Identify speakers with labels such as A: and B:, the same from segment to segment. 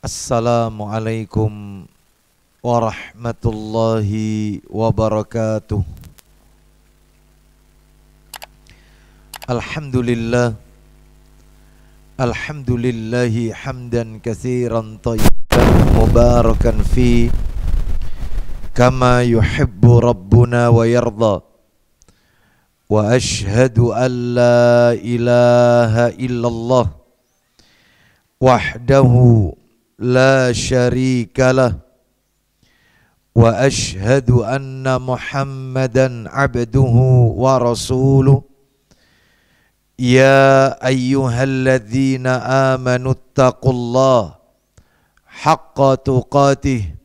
A: Assalamualaikum warahmatullahi wabarakatuh. Alhamdulillah, alhamdulillahi hamdan katsiran thayyiban mubarakan fi kama yuhibbu rabbuna wa yarda. Wa ashhadu an la ilaha illallah wahdahu la syarikalah wa ashhadu anna Muhammadan abduhu wa rasuluh. Ya ayyuhalladzina amanu taqullaha haqqa tuqatih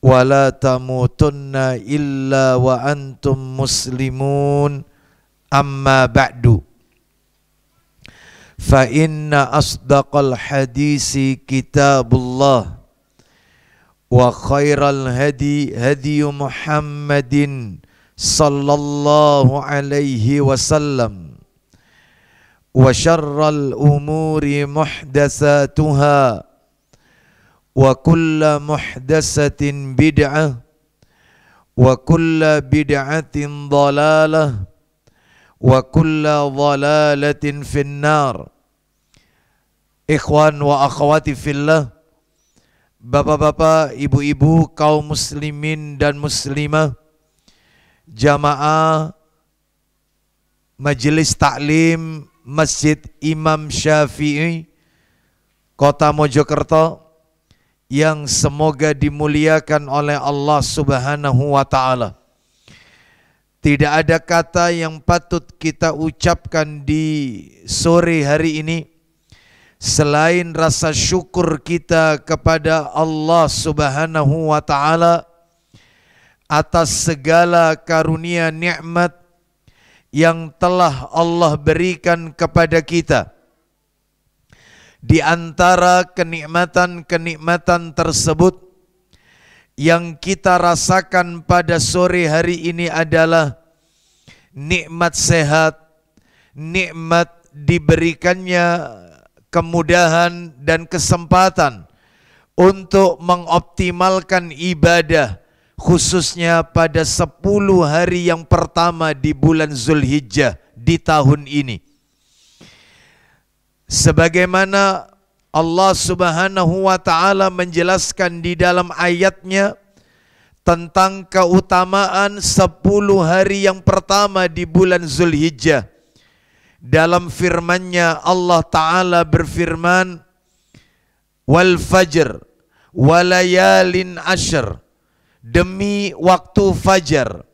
A: wa la tamutunna illa wa antum muslimun. Amma ba'du, fa inna asdaqal hadisi kitabullah wa khairal hadi hadi Muhammadin sallallahu alaihi wasallam wa syarral umuri muhdatsatuha wa kulla muhdatsatin bid'ah wa kulla bid'atin dhalalah wa kulla dhalalatin finnar. Ikhwan wa akhwati fillah, bapak-bapak, ibu-ibu, kaum muslimin dan muslimah, jamaah Majelis Taklim Masjid Imam Syafi'i Kota Mojokerto yang semoga dimuliakan oleh Allah Subhanahu wa taala. Tidak ada kata yang patut kita ucapkan di sore hari ini selain rasa syukur kita kepada Allah Subhanahu wa taala atas segala karunia nikmat yang telah Allah berikan kepada kita. Di antara kenikmatan-kenikmatan tersebut yang kita rasakan pada sore hari ini adalah nikmat sehat, nikmat diberikannya kemudahan dan kesempatan untuk mengoptimalkan ibadah, khususnya pada 10 hari yang pertama di bulan Zulhijjah di tahun ini. Sebagaimana Allah Subhanahu wa taala menjelaskan di dalam ayatnya tentang keutamaan 10 hari yang pertama di bulan Zulhijjah. Dalam firman-Nya Allah taala berfirman, wal fajr walayalin ashr, demi waktu fajar,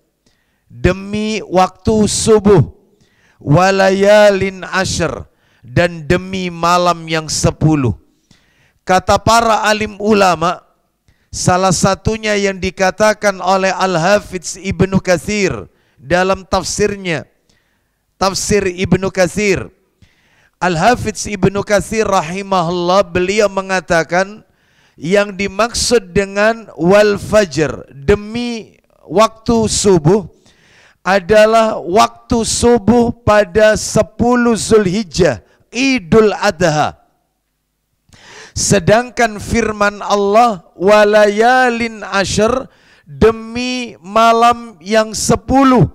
A: demi waktu subuh, walayalin ashr, dan demi malam yang 10. Kata para alim ulama, salah satunya yang dikatakan oleh Al-Hafidz Ibnu Katsir dalam tafsirnya, Tafsir Ibnu Katsir. Al-Hafidz Ibnu Katsir rahimahullah, beliau mengatakan yang dimaksud dengan wal fajr, demi waktu subuh, adalah waktu subuh pada 10 Zulhijjah, Idul Adha. Sedangkan firman Allah walayalin ashr, demi malam yang 10,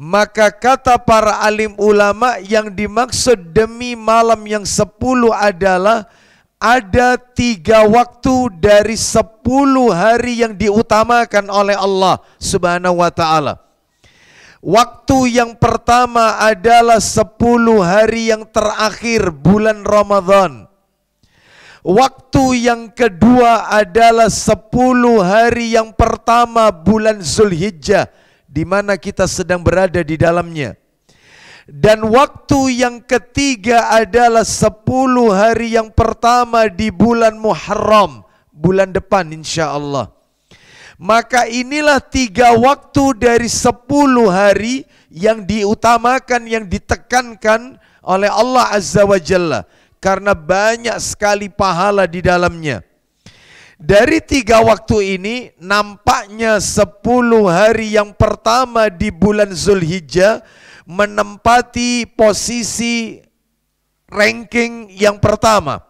A: maka kata para alim ulama yang dimaksud demi malam yang 10 adalah ada 3 waktu dari 10 hari yang diutamakan oleh Allah Subhanahu wa taala. Waktu yang pertama adalah 10 hari yang terakhir bulan Ramadan. Waktu yang kedua adalah 10 hari yang pertama bulan Zulhijjah, di mana kita sedang berada di dalamnya. Dan waktu yang ketiga adalah 10 hari yang pertama di bulan Muharram, bulan depan insya Allah. Maka inilah 3 waktu dari 10 hari yang diutamakan, yang ditekankan oleh Allah Azza wa Jalla, karena banyak sekali pahala di dalamnya. Dari 3 waktu ini nampaknya 10 hari yang pertama di bulan Zulhijjah menempati posisi ranking yang pertama.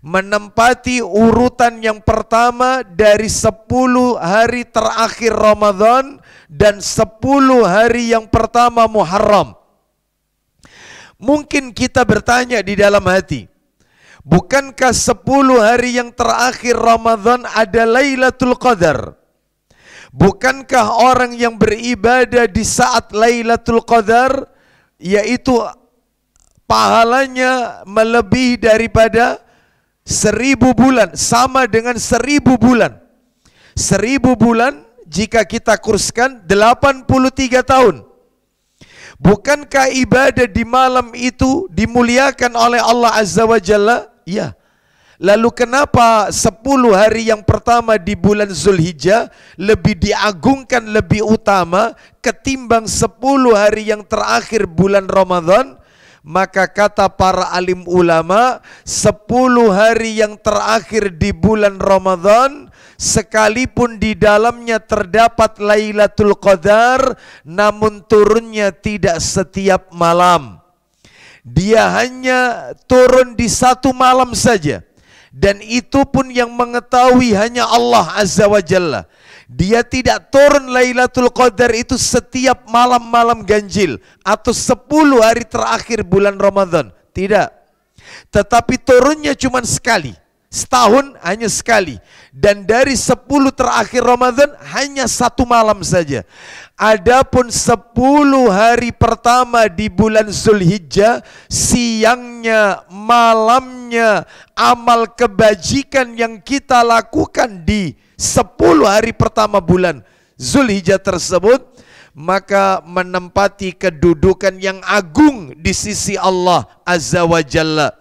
A: menempati urutan yang pertama dari 10 hari terakhir Ramadan dan 10 hari yang pertama Muharram. Mungkin kita bertanya di dalam hati, bukankah 10 hari yang terakhir Ramadan ada Lailatul Qadar? Bukankah orang yang beribadah di saat Lailatul Qadar, yaitu pahalanya melebihi daripada 1000 bulan, sama dengan 1000 bulan. 1000 bulan jika kita kurskan 83 tahun. Bukankah ibadah di malam itu dimuliakan oleh Allah Azza wa Jalla? Ya. Lalu kenapa 10 hari yang pertama di bulan Zulhijjah lebih diagungkan, lebih utama ketimbang 10 hari yang terakhir bulan Ramadan? Maka kata para alim ulama, 10 hari yang terakhir di bulan Ramadan, sekalipun di dalamnya terdapat Lailatul Qadar, namun turunnya tidak setiap malam. Dia hanya turun di satu malam saja. Dan itu pun yang mengetahui hanya Allah Azza wa Jalla. Dia tidak turun Lailatul Qadar itu setiap malam-malam ganjil atau 10 hari terakhir bulan Ramadan. Tidak. Tetapi turunnya cuma sekali. Setahun hanya sekali. Dan dari 10 terakhir Ramadan hanya satu malam saja. Adapun 10 hari pertama di bulan Zulhijjah, siangnya, malamnya, amal kebajikan yang kita lakukan di 10 hari pertama bulan Zulhijjah tersebut, maka menempati kedudukan yang agung di sisi Allah Azza wa Jalla.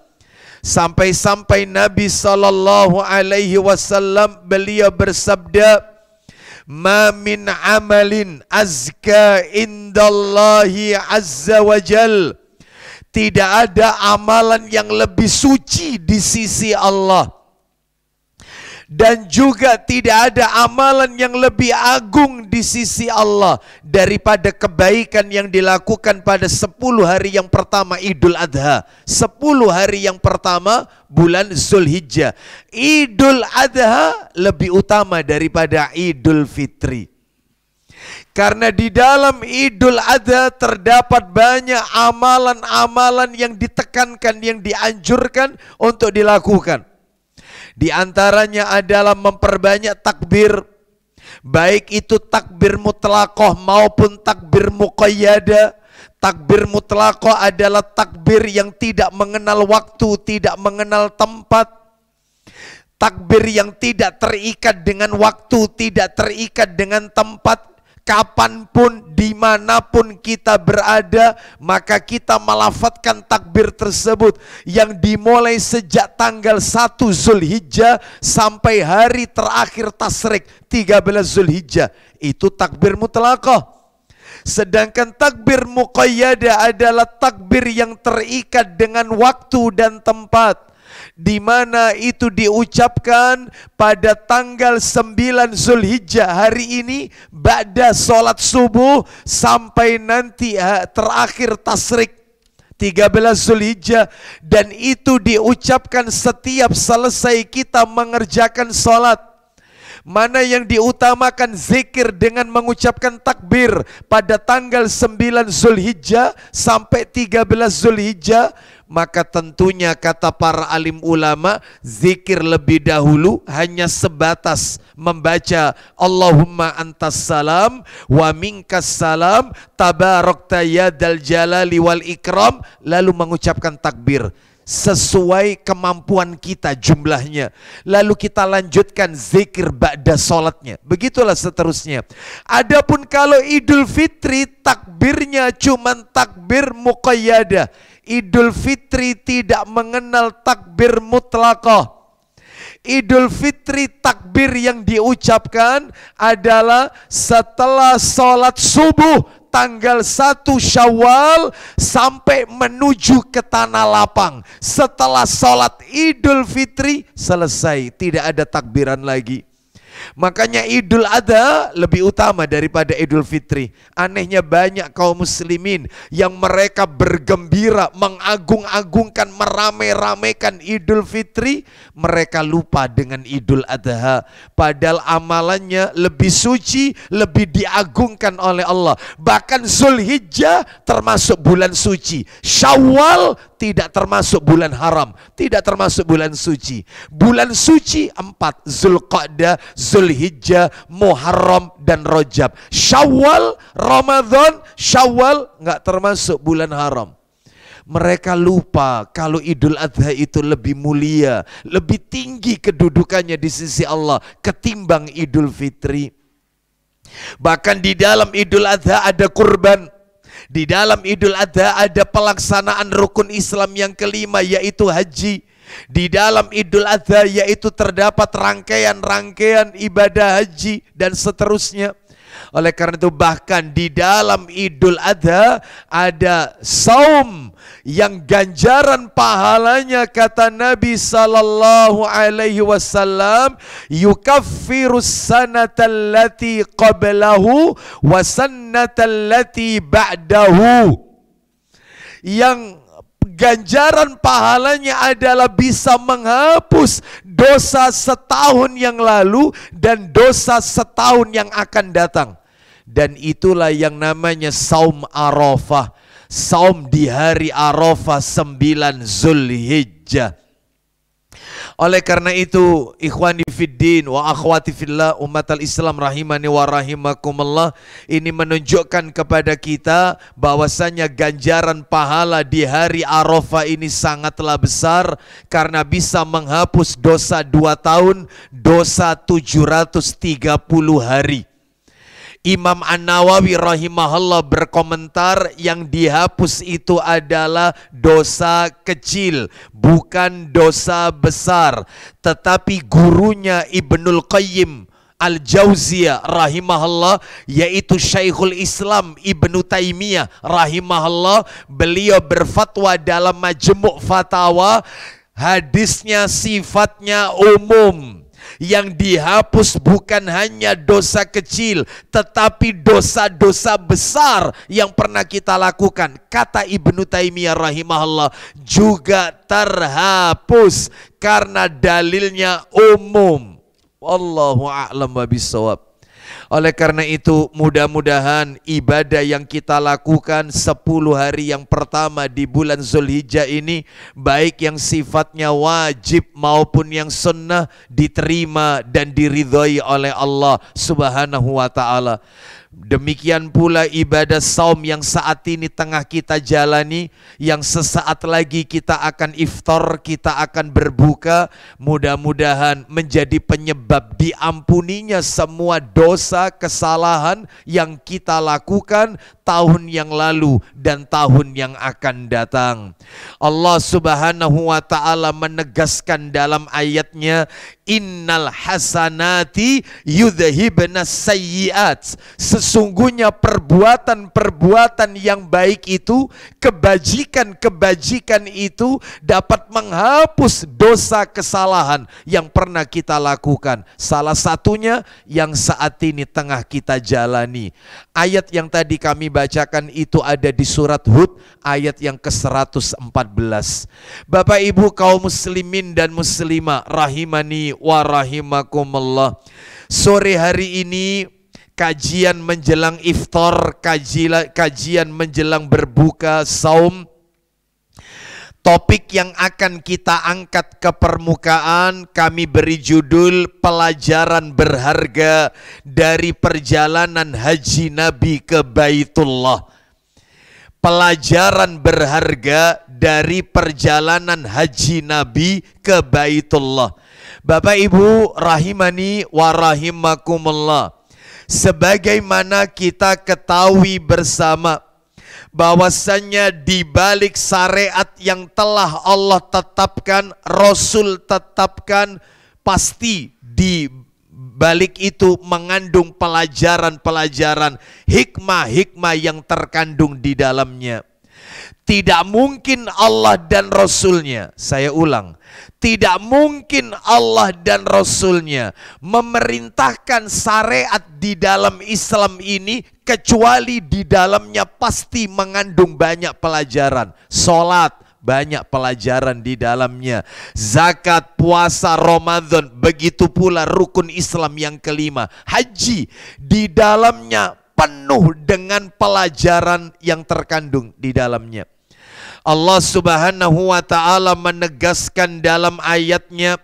A: Sampai-sampai Nabi sallallahu alaihi wasallam beliau bersabda, "Ma min amalin azka indallahi azza wa jal." Tidak ada amalan yang lebih suci di sisi Allah. Dan juga tidak ada amalan yang lebih agung di sisi Allah daripada kebaikan yang dilakukan pada 10 hari yang pertama Idul Adha. 10 hari yang pertama bulan Zulhijjah. Idul Adha lebih utama daripada Idul Fitri. Karena di dalam Idul Adha terdapat banyak amalan-amalan yang ditekankan, yang dianjurkan untuk dilakukan. Di antaranya adalah memperbanyak takbir, baik itu takbir mutlaqah maupun takbir muqayyadah. Takbir mutlaqah adalah takbir yang tidak mengenal waktu, tidak mengenal tempat. Takbir yang tidak terikat dengan waktu, tidak terikat dengan tempat. Kapanpun, dimanapun kita berada, maka kita melafadzkan takbir tersebut yang dimulai sejak tanggal 1 Zulhijjah sampai hari terakhir Tasyrik 13 Zulhijjah. Itu takbir mutlaqah. Sedangkan takbir muqayyadah adalah takbir yang terikat dengan waktu dan tempat, di mana itu diucapkan pada tanggal 9 Zulhijjah hari ini ba'da sholat subuh sampai nanti terakhir Tasyrik 13 Zulhijjah, dan itu diucapkan setiap selesai kita mengerjakan sholat. Mana yang diutamakan zikir dengan mengucapkan takbir pada tanggal 9 Zulhijjah sampai 13 Zulhijjah, maka tentunya kata para alim ulama, zikir lebih dahulu hanya sebatas membaca Allahumma antas salam wa minkas salam tabarakta ya dal jalali wal ikram, lalu mengucapkan takbir sesuai kemampuan kita jumlahnya. Lalu kita lanjutkan zikir ba'da sholatnya. Begitulah seterusnya. Adapun kalau Idul Fitri, takbirnya cuma takbir muqayyadah. Idul Fitri tidak mengenal takbir mutlaqah. Idul Fitri takbir yang diucapkan adalah setelah sholat subuh tanggal 1 Syawal sampai menuju ke Tanah Lapang. Setelah sholat Idul Fitri selesai, tidak ada takbiran lagi. Makanya Idul Adha lebih utama daripada Idul Fitri. Anehnya banyak kaum muslimin yang mereka bergembira, mengagung-agungkan, merame-ramekan Idul Fitri, mereka lupa dengan Idul Adha. Padahal amalannya lebih suci, lebih diagungkan oleh Allah. Bahkan Zulhijjah termasuk bulan suci. Syawal tidak termasuk bulan haram, tidak termasuk bulan suci. Bulan suci 4, Zulqa'dah, Zulhijjah, Muharram, dan Rajab. Syawal, Ramadan, Syawal nggak termasuk bulan haram. Mereka lupa kalau Idul Adha itu lebih mulia, lebih tinggi kedudukannya di sisi Allah ketimbang Idul Fitri. Bahkan di dalam Idul Adha ada kurban. Di dalam Idul Adha ada pelaksanaan rukun Islam yang kelima, yaitu haji. Di dalam Idul Adha yaitu terdapat rangkaian-rangkaian ibadah haji dan seterusnya. Oleh karena itu bahkan di dalam Idul Adha ada saum yang ganjaran pahalanya kata Nabi sallallahu alaihi wasallam, yukaffirus sanatal lati qablahu wa sanatal lati ba'dahu. Yang ganjaran pahalanya adalah bisa menghapus dosa setahun yang lalu dan dosa setahun yang akan datang. Dan itulah yang namanya saum Arafah. Saum di hari Arafah 9 Zulhijjah. Oleh karena itu, ikhwani fiddin wa akhwati fillah, umatal Islam rahimani wa rahimakumullah, ini menunjukkan kepada kita bahwasanya ganjaran pahala di hari Arafah ini sangatlah besar karena bisa menghapus dosa 2 tahun, dosa 730 hari. Imam An-Nawawi rahimahullah berkomentar yang dihapus itu adalah dosa kecil, bukan dosa besar. Tetapi gurunya Ibnul Qayyim Al-Jauziyah rahimahullah, yaitu Syekhul Islam Ibnu Taimiyah rahimahullah, beliau berfatwa dalam Majmu' Fatawa, hadisnya sifatnya umum. Yang dihapus bukan hanya dosa kecil, tetapi dosa-dosa besar yang pernah kita lakukan. Kata Ibnu Taimiyah rahimahullah juga terhapus karena dalilnya umum. Wallahu a'lam bishawab. Oleh karena itu mudah-mudahan ibadah yang kita lakukan 10 hari yang pertama di bulan Zulhijjah ini, baik yang sifatnya wajib maupun yang sunnah, diterima dan diridhoi oleh Allah Subhanahu wa ta'ala. Demikian pula ibadah saum yang saat ini tengah kita jalani, yang sesaat lagi kita akan iftar, kita akan berbuka. Mudah-mudahan menjadi penyebab diampuninya semua dosa kesalahan yang kita lakukan tahun yang lalu dan tahun yang akan datang. Allah Subhanahu wa ta'ala menegaskan dalam ayatnya, innal hasanati yudhibnas sayyiat. Sesungguhnya perbuatan-perbuatan yang baik itu, kebajikan-kebajikan itu dapat menghapus dosa kesalahan yang pernah kita lakukan. Salah satunya yang saat ini tengah kita jalani. Ayat yang tadi kami bacakan itu ada di surat Hud ayat yang ke-114. Bapak Ibu kaum muslimin dan muslimah rahimani wa rahimakumullah. Sore hari ini kajian menjelang iftar, kajian menjelang berbuka saum. Topik yang akan kita angkat ke permukaan kami beri judul pelajaran berharga dari perjalanan haji Nabi ke Baitullah. Pelajaran berharga dari perjalanan haji Nabi ke Baitullah. Bapak Ibu rahimani wa rahimakumullah. Sebagaimana kita ketahui bersama bahwasannya di balik syariat yang telah Allah tetapkan, Rasul tetapkan, pasti di balik itu mengandung pelajaran-pelajaran, hikmah-hikmah yang terkandung di dalamnya. Tidak mungkin Allah dan Rasulnya, saya ulang, tidak mungkin Allah dan Rasulnya memerintahkan syariat di dalam Islam ini kecuali di dalamnya pasti mengandung banyak pelajaran. Sholat, banyak pelajaran di dalamnya. Zakat, puasa, Ramadan, begitu pula rukun Islam yang kelima. Haji, di dalamnya penuh dengan pelajaran yang terkandung di dalamnya. Allah Subhanahu wa ta'ala menegaskan dalam ayatnya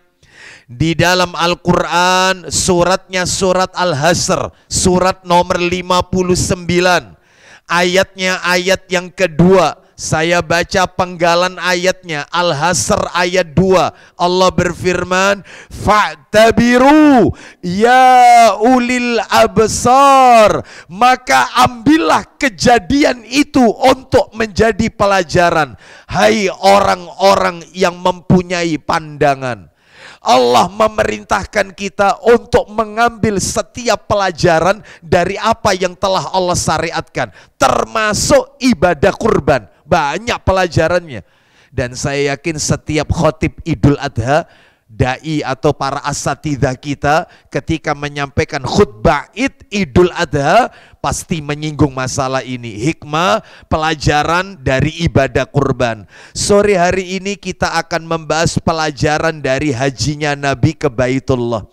A: di dalam Al-Quran, suratnya surat Al-Hasr, surat nomor 59, ayatnya ayat yang kedua. Saya baca penggalan ayatnya, Al-Hasr ayat 2. Allah berfirman, fa'tabiru ya ulil absar. Maka ambillah kejadian itu untuk menjadi pelajaran, hai orang-orang yang mempunyai pandangan. Allah memerintahkan kita untuk mengambil setiap pelajaran dari apa yang telah Allah syariatkan, termasuk ibadah kurban. Banyak pelajarannya. Dan saya yakin setiap khotib Idul Adha, dai atau para asatidzah kita ketika menyampaikan khutbah Idul Adha pasti menyinggung masalah ini, hikmah pelajaran dari ibadah kurban. Sore hari ini kita akan membahas pelajaran dari hajinya Nabi ke Baitullah.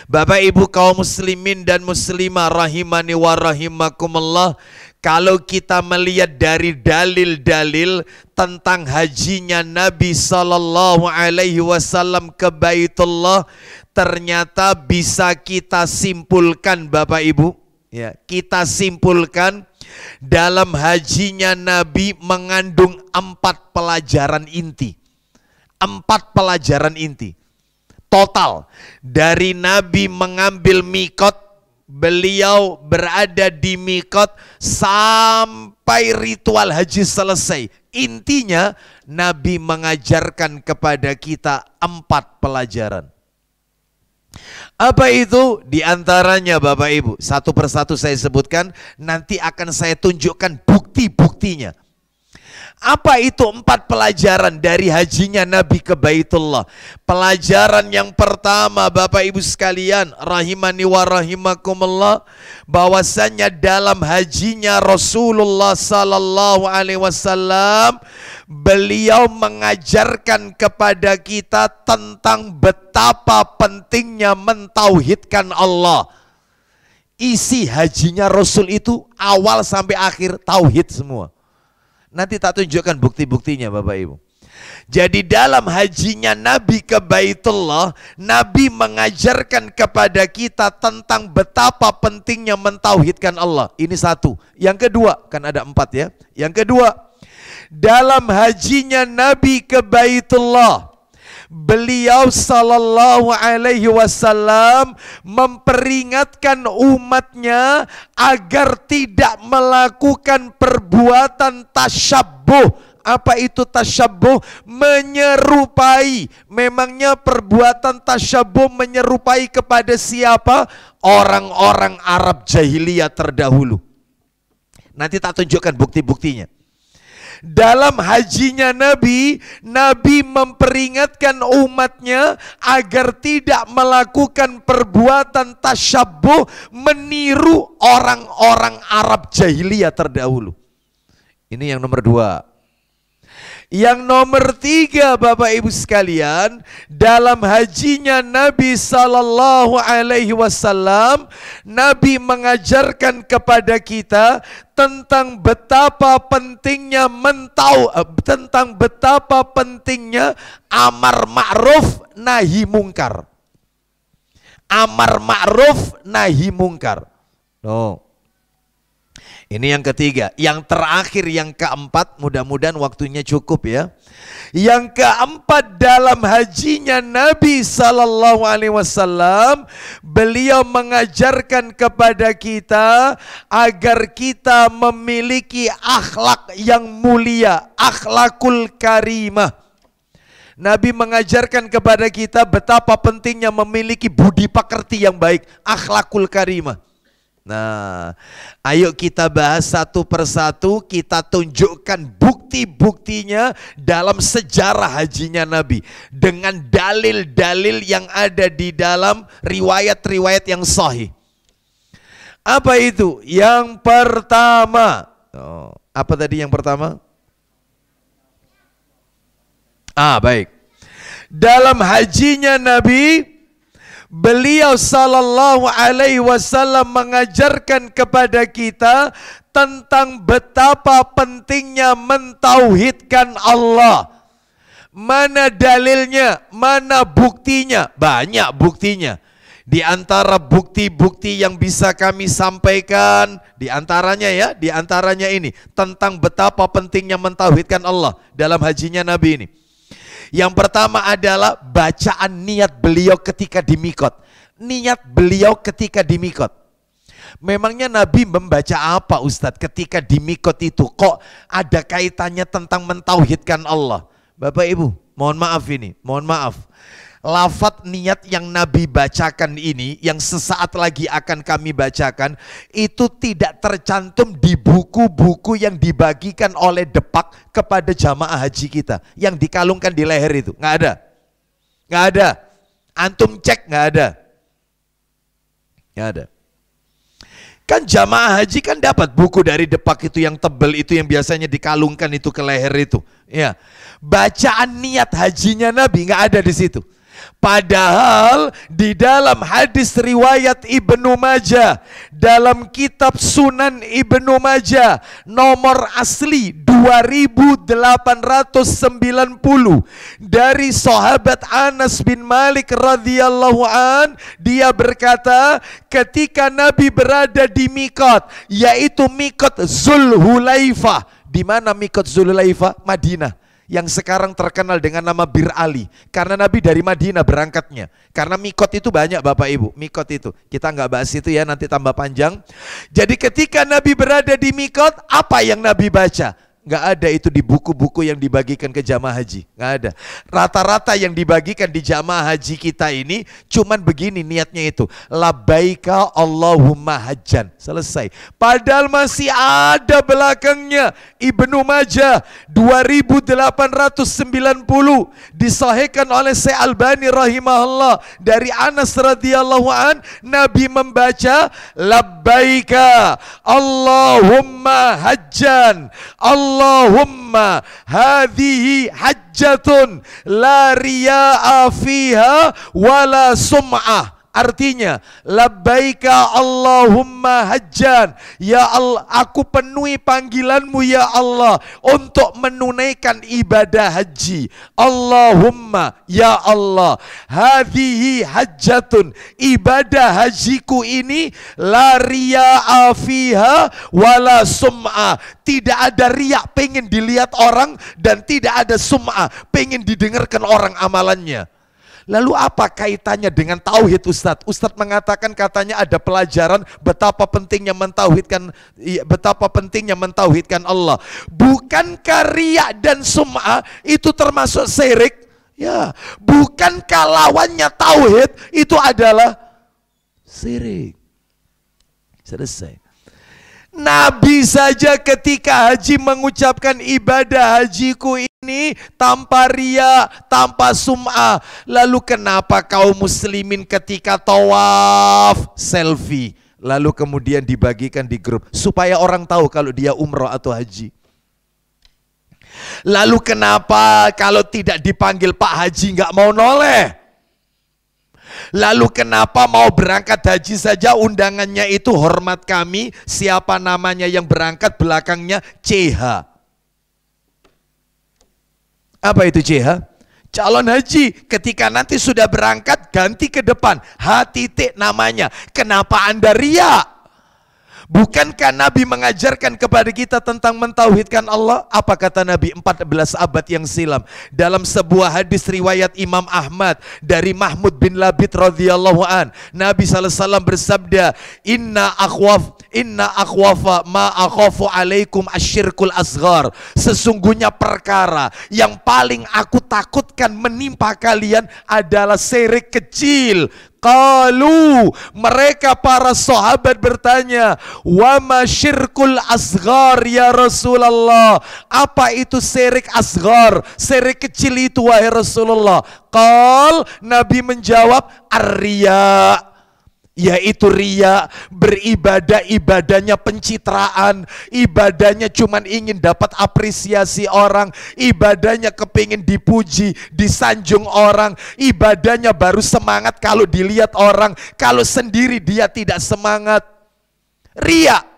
A: Bapak Ibu kaum muslimin dan muslimah rahimani wa rahimakumullah, kalau kita melihat dari dalil-dalil tentang hajinya Nabi Sallallahu Alaihi Wasallam ke Baitullah, ternyata bisa kita simpulkan Bapak Ibu, ya, kita simpulkan dalam hajinya Nabi mengandung 4 pelajaran inti. 4 pelajaran inti. Total dari Nabi mengambil mikot, beliau berada di mikot sampai ritual haji selesai. Intinya Nabi mengajarkan kepada kita 4 pelajaran. Apa itu? Di antaranya Bapak Ibu, satu persatu saya sebutkan, nanti akan saya tunjukkan bukti-buktinya. Apa itu 4 pelajaran dari hajinya Nabi ke Baitullah? Pelajaran yang pertama Bapak Ibu sekalian, rahimani wa rahimakumullah, bahwasanya dalam hajinya Rasulullah Sallallahu Alaihi Wasallam, beliau mengajarkan kepada kita tentang betapa pentingnya mentauhidkan Allah. Isi hajinya Rasul itu awal sampai akhir tauhid semua. Nanti tak tunjukkan bukti-buktinya Bapak Ibu. Jadi dalam hajinya Nabi ke Baitullah, Nabi mengajarkan kepada kita tentang betapa pentingnya mentauhidkan Allah. Ini satu. Yang kedua, kan ada 4 ya. Yang kedua, dalam hajinya Nabi ke Baitullah, beliau Sallallahu Alaihi Wasallam memperingatkan umatnya agar tidak melakukan perbuatan tasyabbuh. Apa itu tasyabbuh? Menyerupai. Memangnya perbuatan tasyabbuh menyerupai kepada siapa? Orang-orang Arab jahiliyah terdahulu. Nanti tak tunjukkan bukti-buktinya. Dalam hajinya Nabi, Nabi memperingatkan umatnya agar tidak melakukan perbuatan tasyabbuh, meniru orang-orang Arab jahiliyah terdahulu. Ini yang nomor 2. Yang nomor 3 Bapak Ibu sekalian, dalam hajinya Nabi Sallallahu Alaihi Wasallam, Nabi mengajarkan kepada kita tentang betapa pentingnya tentang betapa pentingnya amar ma'ruf nahi mungkar. Amar ma'ruf nahi mungkar. Ini yang ketiga. Yang terakhir, yang keempat, mudah-mudahan waktunya cukup ya. Yang keempat, dalam hajinya Nabi Sallallahu Alaihi Wasallam, beliau mengajarkan kepada kita agar kita memiliki akhlak yang mulia, akhlakul karimah. Nabi mengajarkan kepada kita betapa pentingnya memiliki budi pekerti yang baik, akhlakul karimah. Nah, ayo kita bahas satu persatu, kita tunjukkan bukti-buktinya dalam sejarah hajinya Nabi dengan dalil-dalil yang ada di dalam riwayat-riwayat yang sahih. Apa itu? Yang pertama, apa tadi yang pertama? Baik. Dalam hajinya Nabi, beliau sallallahu alaihi wasallam mengajarkan kepada kita tentang betapa pentingnya mentauhidkan Allah. Mana dalilnya? Mana buktinya? Banyak buktinya. Di antara bukti-bukti yang bisa kami sampaikan, di antaranya ini tentang betapa pentingnya mentauhidkan Allah dalam hajinya Nabi ini. Yang pertama adalah bacaan niat beliau ketika di mikot. Niat beliau ketika di mikot. Memangnya Nabi membaca apa Ustadz ketika di mikot itu? Kok ada kaitannya tentang mentauhidkan Allah? Bapak Ibu, mohon maaf ini, mohon maaf. Lafaz niat yang Nabi bacakan ini, yang sesaat lagi akan kami bacakan, itu tidak tercantum di buku-buku yang dibagikan oleh Depak kepada jamaah haji kita, yang dikalungkan di leher itu. Nggak ada. Nggak ada. Antum cek, nggak ada. Nggak ada. Kan jamaah haji kan dapat buku dari Depak itu yang tebel itu, yang biasanya dikalungkan itu ke leher itu. Ya. Bacaan niat hajinya Nabi nggak ada di situ. Padahal di dalam hadis riwayat Ibnu Majah, dalam kitab Sunan Ibnu Majah nomor asli 2890 dari sahabat Anas bin Malik radhiyallahu an, dia berkata ketika Nabi berada di mikot, yaitu mikot Zulhulaifah. Di mana mikot Zulhulaifah? Madinah. Yang sekarang terkenal dengan nama Bir Ali, karena Nabi dari Madinah berangkatnya. Karena mikot itu banyak Bapak Ibu, mikot itu kita nggak bahas itu ya, nanti tambah panjang. Jadi ketika Nabi berada di mikot, apa yang Nabi baca? Nggak ada itu di buku-buku yang dibagikan ke jamaah haji, nggak ada. Rata-rata yang dibagikan di jamaah haji kita ini cuman begini niatnya itu, labbaika Allahumma hajjan, selesai. Padahal masih ada belakangnya Ibnu Majah 2890 disahihkan oleh Syekh Albani rahimahullah dari Anas radhiyallahu an, Nabi membaca labbaika Allahumma hajjan, Allahumma hadhihi hajjatun la riya'a fiha wala sum'ah. Artinya, labbaika Allahumma hajjan, ya Allah, aku penuhi panggilanmu ya Allah untuk menunaikan ibadah haji. Allahumma, ya Allah, hadhihi hajjatun, ibadah hajiku ini la riya'a fiha wala sum'ah, tidak ada riak pengen dilihat orang, dan tidak ada sum'ah pengen didengarkan orang amalannya. Lalu apa kaitannya dengan tauhid Ustadz? Ustadz mengatakan katanya ada pelajaran betapa pentingnya mentauhidkan Allah. Bukankah riya dan sum'ah itu termasuk syirik? Ya, bukankah lawannya tauhid itu adalah syirik? Selesai. Nabi saja ketika haji mengucapkan ibadah hajiku ini tanpa riya, tanpa sum'ah. Lalu kenapa kaum muslimin ketika tawaf selfie, lalu kemudian dibagikan di grup supaya orang tahu kalau dia umroh atau haji? Lalu kenapa kalau tidak dipanggil Pak Haji nggak mau noleh? Lalu kenapa mau berangkat haji saja undangannya itu hormat kami, siapa namanya yang berangkat belakangnya CH. Apa itu CH? Calon haji. Ketika nanti sudah berangkat ganti ke depan H titik namanya. Kenapa Anda riya? Bukankah Nabi mengajarkan kepada kita tentang mentauhidkan Allah? Apa kata Nabi 14 abad yang silam dalam sebuah hadis riwayat Imam Ahmad dari Mahmud bin Labid radhiyallahu an, Nabi SAW bersabda, Inna akhwafa ma akhafu alaikum asyirkul asghar. Sesungguhnya perkara yang paling aku takutkan menimpa kalian adalah syirik kecil. Qalu, mereka para sahabat bertanya, wa ma syirkul asghar ya Rasulullah? Apa itu syirik asghar? Syirik kecil itu wahai Rasulullah. Qal, Nabi menjawab, ar-riya, yaitu riya, beribadah ibadahnya pencitraan, ibadahnya cuman ingin dapat apresiasi orang, ibadahnya kepingin dipuji, disanjung orang, ibadahnya baru semangat kalau dilihat orang, kalau sendiri dia tidak semangat. Riya.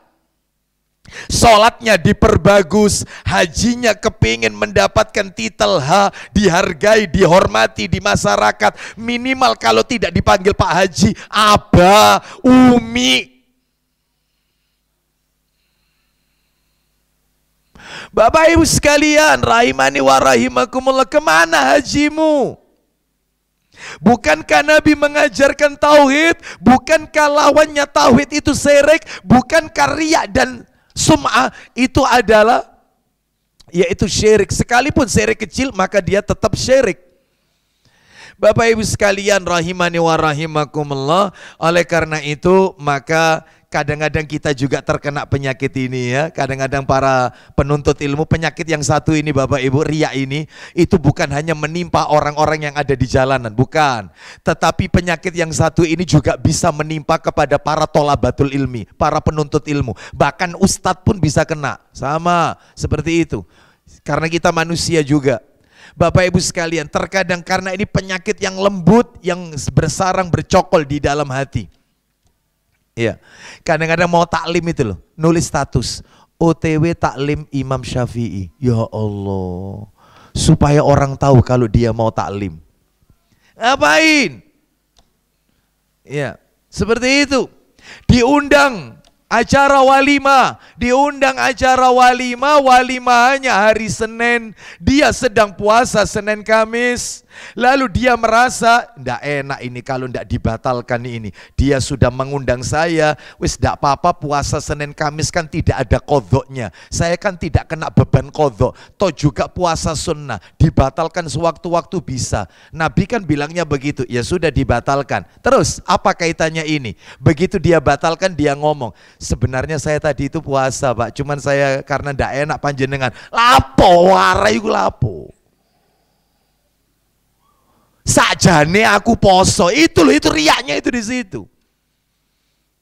A: Sholatnya diperbagus, hajinya kepingin mendapatkan titel H, dihargai, dihormati di masyarakat. Minimal kalau tidak dipanggil Pak Haji, Abah, Umi. Bapak Ibu sekalian, rahimani wa rahimakumullah, kemana hajimu? Bukankah Nabi mengajarkan tauhid? Bukankah lawannya tauhid itu syirik? Bukankah riya dan sum'ah itu adalah yaitu syirik? Sekalipun syirik kecil maka dia tetap syirik. Bapak Ibu sekalian rahimani wa rahimakumullah, oleh karena itu maka kadang-kadang kita juga terkena penyakit ini ya. Kadang-kadang para penuntut ilmu, penyakit yang satu ini Bapak Ibu, riya ini, itu bukan hanya menimpa orang-orang yang ada di jalanan, bukan. Tetapi penyakit yang satu ini juga bisa menimpa kepada para tholabatul ilmi, para penuntut ilmu. Bahkan ustadz pun bisa kena, sama seperti itu. Karena kita manusia juga. Bapak Ibu sekalian, terkadang karena ini penyakit yang lembut, yang bersarang, bercokol di dalam hati. Iya, kadang-kadang mau taklim itu loh, nulis status OTW taklim Imam Syafi'i. Ya Allah, supaya orang tahu kalau dia mau taklim. Ngapain? Ya, seperti itu. Diundang acara walimah, walimahnya hari Senin, dia sedang puasa Senin Kamis. Lalu dia merasa ndak enak ini kalau ndak dibatalkan ini. Dia sudah mengundang saya, wis ndak apa-apa, puasa Senin Kamis kan tidak ada kodoknya. Saya kan tidak kena beban kodok. Toh juga puasa sunnah, dibatalkan sewaktu-waktu bisa. Nabi kan bilangnya begitu, ya sudah dibatalkan. Terus apa kaitannya ini? Begitu dia batalkan, dia ngomong, sebenarnya saya tadi itu puasa Pak, cuman saya karena ndak enak panjenengan. Lapo warai ku lapo. Sajane aku poso, itu loh, itu riaknya itu di situ.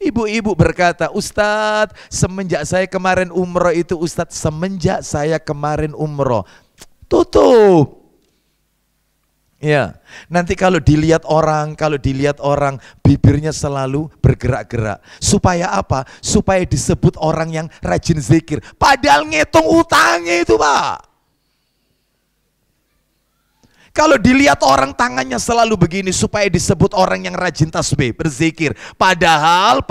A: Ibu-ibu berkata, Ustadz, semenjak saya kemarin umroh itu, Ustadz, semenjak saya kemarin umroh, tutup. Ya, nanti kalau dilihat orang, bibirnya selalu bergerak-gerak. Supaya apa? Supaya disebut orang yang rajin zikir. Padahal ngitung utangnya itu Pak. Kalau dilihat orang tangannya selalu begini supaya disebut orang yang rajin tasbih, berzikir. Padahal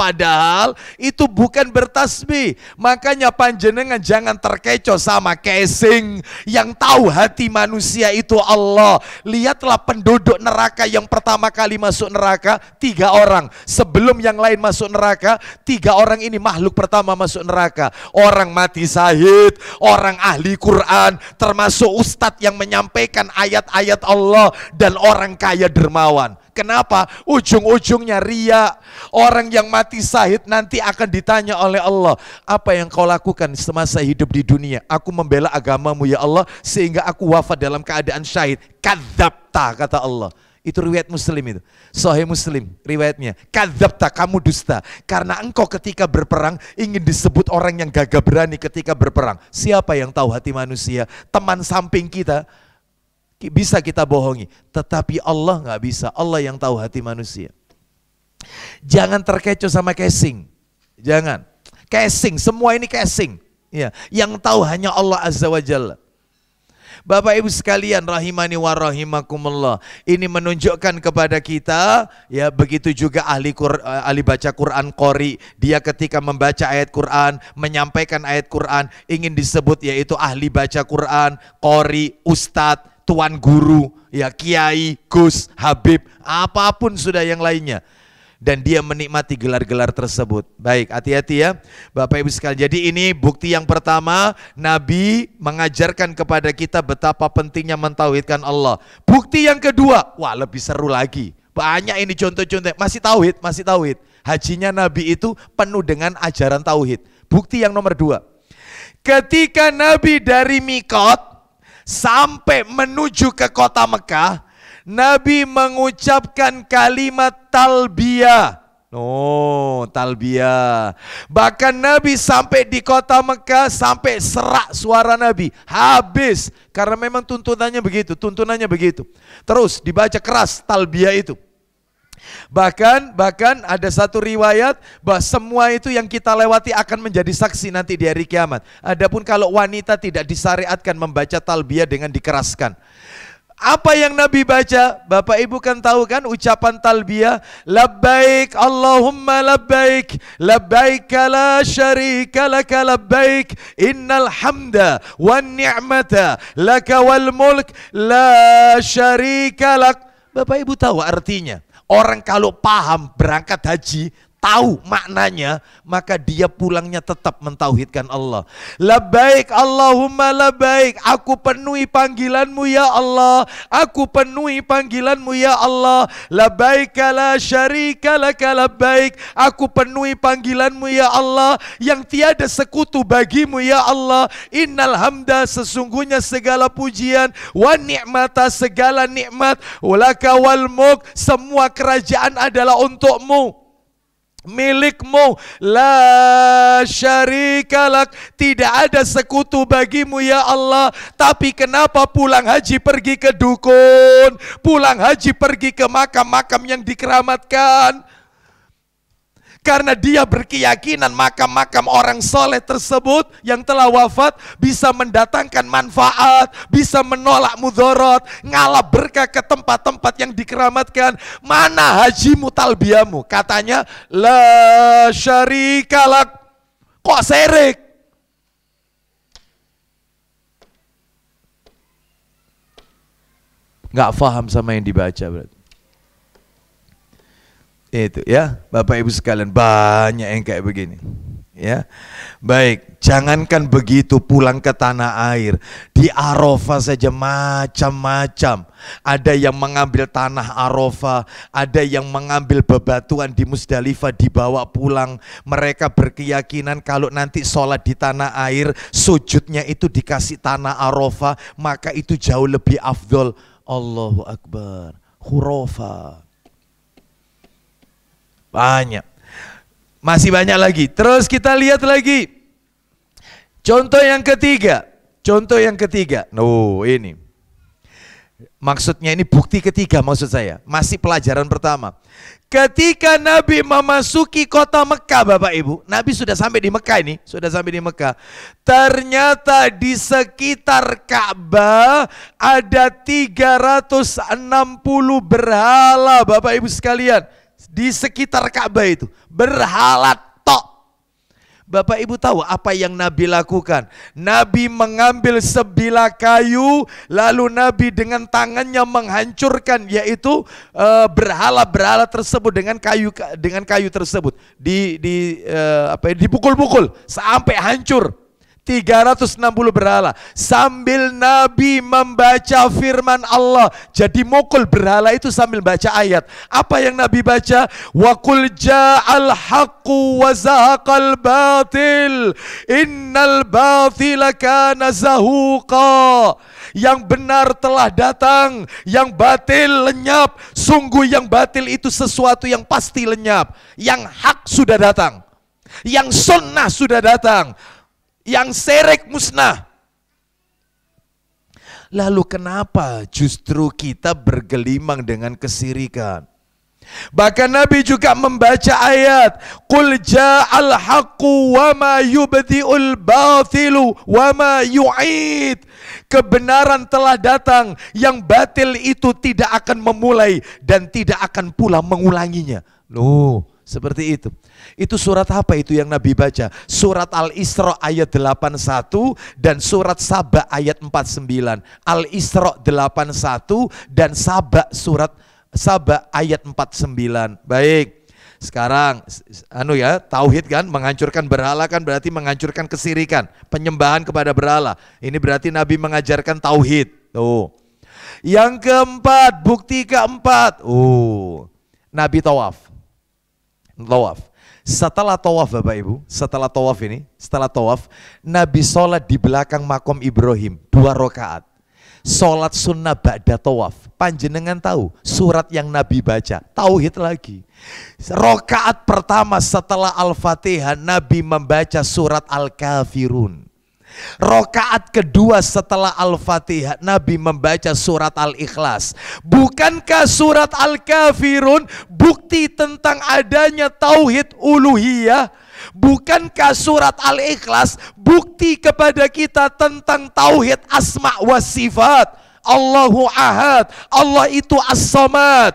A: itu bukan bertasbih. Makanya panjenengan jangan terkecoh sama casing. Yang tahu hati manusia itu Allah. Lihatlah penduduk neraka yang pertama kali masuk neraka, 3 orang. Sebelum yang lain masuk neraka, 3 orang ini makhluk pertama masuk neraka. Orang mati syahid, orang ahli Quran, termasuk ustadz yang menyampaikan ayat-ayat Allah, dan orang kaya dermawan. Kenapa? Ujung-ujungnya riya. Orang yang mati syahid nanti akan ditanya oleh Allah, apa yang kau lakukan semasa hidup di dunia? Aku membela agamamu ya Allah, sehingga aku wafat dalam keadaan syahid. Kadzabta, kata Allah. Itu riwayat Muslim itu. Sahih Muslim riwayatnya. Kadzabta, kamu dusta. Karena engkau ketika berperang ingin disebut orang yang gagah berani ketika berperang. Siapa yang tahu hati manusia? Teman samping kita bisa kita bohongi, tetapi Allah nggak bisa. Allah yang tahu hati manusia. Jangan terkecoh sama casing. Jangan. Casing, semua ini casing. Ya, yang tahu hanya Allah Azza wa Jalla. Bapak Ibu sekalian rahimani wa rahimakumullah, ini menunjukkan kepada kita ya, begitu juga ahli baca Quran qori, dia ketika membaca ayat Quran, menyampaikan ayat Quran, ingin disebut yaitu ahli baca Quran, qori, ustadz, tuan guru, ya kiai, gus, habib, apapun sudah yang lainnya. Dan dia menikmati gelar-gelar tersebut. Baik, hati-hati ya Bapak Ibu sekalian. Jadi ini bukti yang pertama, Nabi mengajarkan kepada kita betapa pentingnya mentauhidkan Allah. Bukti yang kedua, wah lebih seru lagi. Banyak ini contoh-contoh, masih tauhid, masih tauhid. Hajinya Nabi itu penuh dengan ajaran tauhid. Bukti yang nomor 2. Ketika Nabi dari Mikot sampai menuju ke kota Mekah, Nabi mengucapkan kalimat talbiyah. Oh, talbiyah. Bahkan Nabi sampai di kota Mekah sampai serak suara Nabi. Habis. Karena memang tuntunannya begitu. Terus dibaca keras talbiyah itu. Bahkan ada satu riwayat bahwa semua itu yang kita lewati akan menjadi saksi nanti di hari kiamat. Adapun kalau wanita tidak disyariatkan membaca talbiyah dengan dikeraskan. Apa yang Nabi baca? Bapak Ibu kan tahu kan ucapan talbiyah, labbaik Allahumma labbaik, labbaik la syarika laka labbaik, innal hamda wan ni'mata laka wal mulk la syarika lak. Bapak Ibu tahu artinya? Orang kalau paham berangkat haji, tahu maknanya, maka dia pulangnya tetap mentauhidkan Allah. Labbaik Allahumma labbaik, aku penuhi panggilanmu ya Allah, aku penuhi panggilanmu ya Allah. Labbaik la syarika laka labbaik, aku penuhi panggilanmu ya Allah, yang tiada sekutu bagimu ya Allah. Innal hamda, sesungguhnya segala pujian, wa ni'mata, segala nikmat, walaka wal mulk, semua kerajaan adalah untukmu, milikmu, la syarikalak, tidak ada sekutu bagimu ya Allah. Tapi kenapa pulang haji pergi ke dukun, pulang haji pergi ke makam-makam yang dikeramatkan? Karena dia berkeyakinan makam-makam orang soleh tersebut yang telah wafat bisa mendatangkan manfaat, bisa menolak mudarat, ngalap berkah ke tempat-tempat yang dikeramatkan. Mana hajimu talbiyamu? Katanya la syarikalak. Kok syirik? Nggak paham sama yang dibaca berarti. Itu ya, Bapak Ibu sekalian, banyak yang kayak begini. Ya, baik, jangankan begitu, pulang ke tanah air, di Arafah saja macam-macam. Ada yang mengambil tanah Arafah, ada yang mengambil bebatuan di Musdalifah dibawa pulang. Mereka berkeyakinan kalau nanti sholat di tanah air, sujudnya itu dikasih tanah Arafah, maka itu jauh lebih afdol. Allahu Akbar, khurafah. Banyak. Masih banyak lagi. Terus kita lihat lagi. Contoh yang ketiga. Ini. Maksudnya ini bukti ketiga maksud saya. Masih pelajaran pertama. Ketika Nabi memasuki kota Mekah, Bapak Ibu. Nabi sudah sampai di Mekah ini. Ternyata di sekitar Ka'bah ada 360 berhala, Bapak Ibu sekalian. Di sekitar Ka'bah itu berhala tok. Bapak Ibu tahu apa yang Nabi lakukan? Nabi mengambil sebilah kayu, lalu Nabi dengan tangannya menghancurkan, yaitu berhala-berhala tersebut dengan kayu tersebut. Dipukul-pukul sampai hancur. 360 berhala. Sambil Nabi membaca firman Allah. Jadi mukul berhala itu sambil baca ayat. Apa yang Nabi baca? Wa qul ja'al haqqu wa zahaqal batil, innal batila kana zahuqa. Yang benar telah datang, yang batil lenyap. Sungguh yang batil itu sesuatu yang pasti lenyap. Yang hak sudah datang, yang sunnah sudah datang, yang syirik musnah. Lalu kenapa justru kita bergelimang dengan kesirikan? Bahkan Nabi juga membaca ayat Qul ja'al haqqu wa ma yubdi'ul batilu wa ma yu'id. Kebenaran telah datang, yang batil itu tidak akan memulai dan tidak akan pula mengulanginya. Loh, seperti itu. Itu surat apa itu yang Nabi baca? Surat Al-Isra ayat 81 dan surat Saba ayat 49. Al-Isra 81 dan surat Saba ayat 49. Baik. Sekarang tauhid kan, menghancurkan berhala kan berarti menghancurkan kesirikan, penyembahan kepada berhala. Ini berarti Nabi mengajarkan tauhid. Tuh. Yang keempat, bukti keempat. Nabi tawaf. Setelah tawaf Bapak Ibu, setelah tawaf, Nabi sholat di belakang makom Ibrahim 2 rakaat. Sholat sunnah ba'da tawaf. Panjenengan tahu surat yang Nabi baca, tauhid lagi. Rakaat pertama setelah Al-Fatihah, Nabi membaca surat Al-Kafirun. Rakaat kedua setelah Al-Fatihah, Nabi membaca surat Al-Ikhlas. Bukankah surat Al-Kafirun bukti tentang adanya tauhid uluhiyah? Bukankah surat Al-Ikhlas bukti kepada kita tentang tauhid asma wa sifat? Allahu ahad, Allah itu as-samad.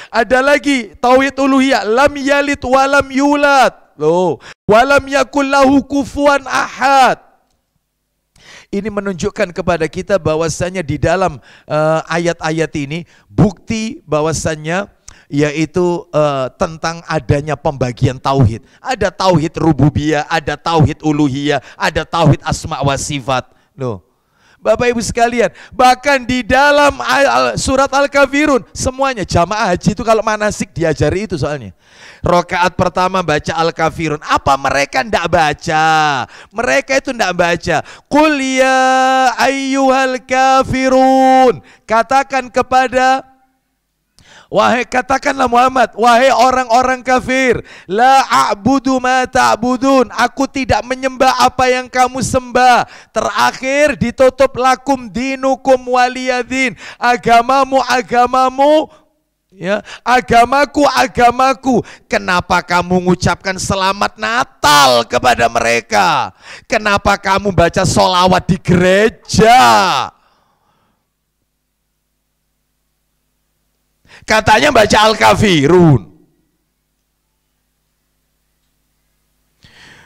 A: Ada lagi tauhid uluhiyah, lam yalid walam yulad. Walam yakul lahu kufuwan ahad. Ini menunjukkan kepada kita bahwasanya di dalam ayat-ayat ini bukti bahwasanya yaitu tentang adanya pembagian tauhid. Ada tauhid rububiyah, ada tauhid uluhiyah, ada tauhid asma wa sifat. Bapak Ibu sekalian, bahkan di dalam surat Al-Kafirun semuanya jamaah haji itu kalau manasik diajari itu soalnya. Rakaat pertama baca Al-Kafirun. Apa mereka ndak baca? Mereka itu ndak baca. Qul ya ayyuhal kafirun. Katakan kepada katakanlah Muhammad, wahai orang-orang kafir, la a'budu ma ta'budun, aku tidak menyembah apa yang kamu sembah. Terakhir ditutup lakum dinukum waliyadin, agamamu agamamu, ya, agamaku. Kenapa kamu mengucapkan selamat Natal kepada mereka? Kenapa kamu baca sholawat di gereja? Katanya baca Al-Kafirun.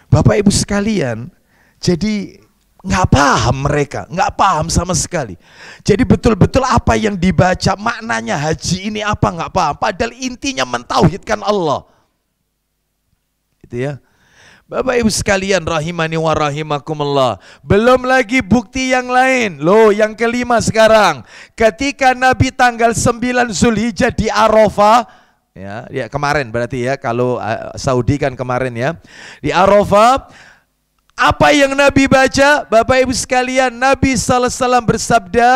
A: Bapak Ibu sekalian, jadi nggak paham mereka, nggak paham sama sekali. Jadi betul-betul apa yang dibaca, maknanya haji ini apa nggak paham. Padahal intinya mentauhidkan Allah. Itu ya. Bapak Ibu sekalian rahimani wa rahimakumullah. Belum lagi bukti yang lain. Yang kelima sekarang. Ketika Nabi tanggal 9 Zulhijjah di Arafah, ya kemarin berarti ya, kalau Saudi kan kemarin ya. Di Arafah, apa yang Nabi baca? Bapak Ibu sekalian, Nabi sallallahu alaihi wasallam bersabda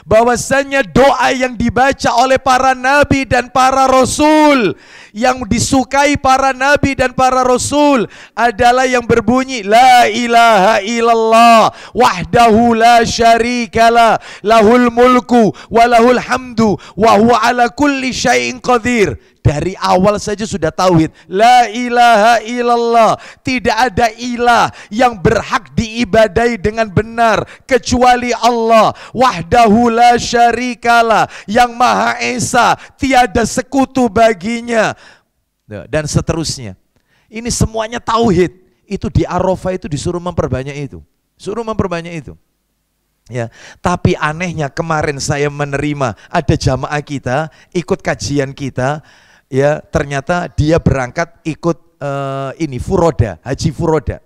A: bahwasanya doa yang dibaca oleh para nabi dan para rasul, yang disukai para nabi dan para rasul adalah yang berbunyi la ilaha illallah wahdahu la syarikalah lahul mulku wa lahul hamdu wa huwa ala kulli syai'in qadir. Dari awal saja sudah tauhid. La ilaha illallah. Tidak ada ilah yang berhak diibadai dengan benar kecuali Allah. Wahdahu la syarikalah. Yang Maha Esa, tiada sekutu baginya. Dan seterusnya. Ini semuanya tauhid. Itu di Arafah itu disuruh memperbanyak itu. Ya, tapi anehnya kemarin saya menerima ada jamaah kita ikut kajian kita. Ya, ternyata dia berangkat ikut furoda, haji furoda.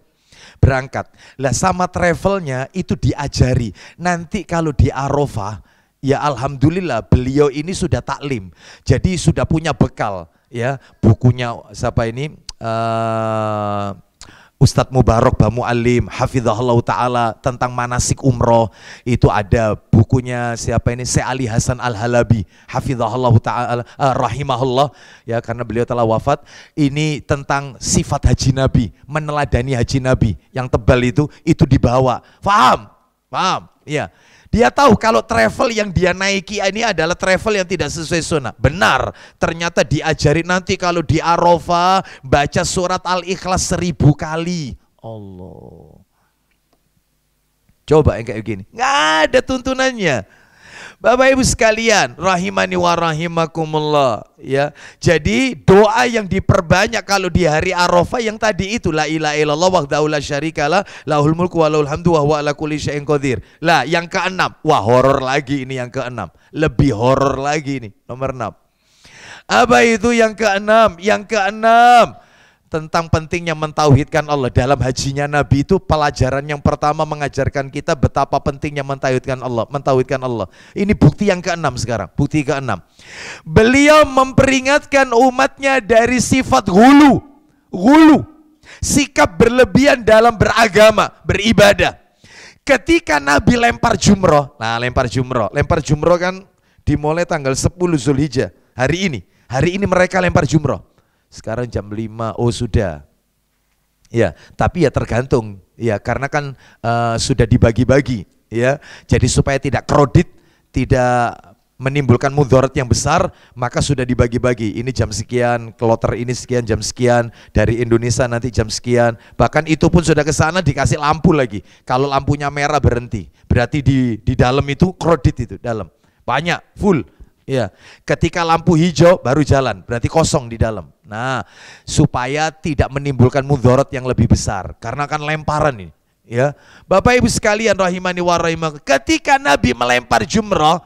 A: Berangkat. Lah sama travelnya itu diajari. Nanti kalau di Arafah, ya alhamdulillah beliau ini sudah taklim. Jadi sudah punya bekal, ya. Bukunya siapa ini? Ustadz Mubarak Bamu Alim, hafizahullah ta'ala, tentang manasik umroh. Itu ada bukunya siapa ini? Syekh Ali Hasan Al-Halabi, hafizahullah ta'ala, rahimahullah, ya, karena beliau telah wafat. Ini tentang sifat haji Nabi, meneladani haji Nabi. Yang tebal itu dibawa. Paham? Ya. Dia tahu kalau travel yang dia naiki ini adalah travel yang tidak sesuai sunnah. Benar, ternyata diajari nanti kalau di Arafah baca surat Al-Ikhlas 1000 kali. Allah. Coba yang kayak gini, nggak ada tuntunannya. Bapak Ibu sekalian, rahimani wa rahimakumullah, ya. Jadi doa yang diperbanyak kalau di hari Arafah yang tadi itu, la ilaha illallah wahdahu la syarikalah lahul mulku wa lahul hamdu wa huwa ala kulli syai'in qadir. Lah, yang keenam, wah horor lagi ini yang keenam. Lebih horor lagi ini, nomor 6. Apa itu yang keenam? Yang keenam, tentang pentingnya mentauhidkan Allah. Dalam hajinya Nabi itu pelajaran yang pertama mengajarkan kita betapa pentingnya mentauhidkan Allah. Mentauhidkan Allah. Ini bukti yang keenam sekarang. Bukti keenam. Beliau memperingatkan umatnya dari sifat ghulu. Ghulu. Sikap berlebihan dalam beragama, beribadah. Ketika Nabi lempar jumroh. Nah, lempar jumroh kan dimulai tanggal 10 Zulhijjah. Hari ini mereka lempar jumroh. Sekarang jam 5, oh sudah. Ya, tapi ya tergantung. Ya, karena kan sudah dibagi-bagi. Ya, jadi supaya tidak kredit, tidak menimbulkan mudarat yang besar, maka sudah dibagi-bagi. Ini jam sekian, kloter ini sekian, jam sekian, dari Indonesia nanti jam sekian. Bahkan itu pun sudah ke sana dikasih lampu lagi. Kalau lampunya merah berhenti. Berarti di dalam itu kredit itu, dalam. Banyak, full. Ya, ketika lampu hijau baru jalan, berarti kosong di dalam. Nah, supaya tidak menimbulkan mudarat yang lebih besar, karena kan lemparan ini. Ya, Bapak Ibu sekalian rahimani wa rahimakumullah, ketika Nabi melempar jumrah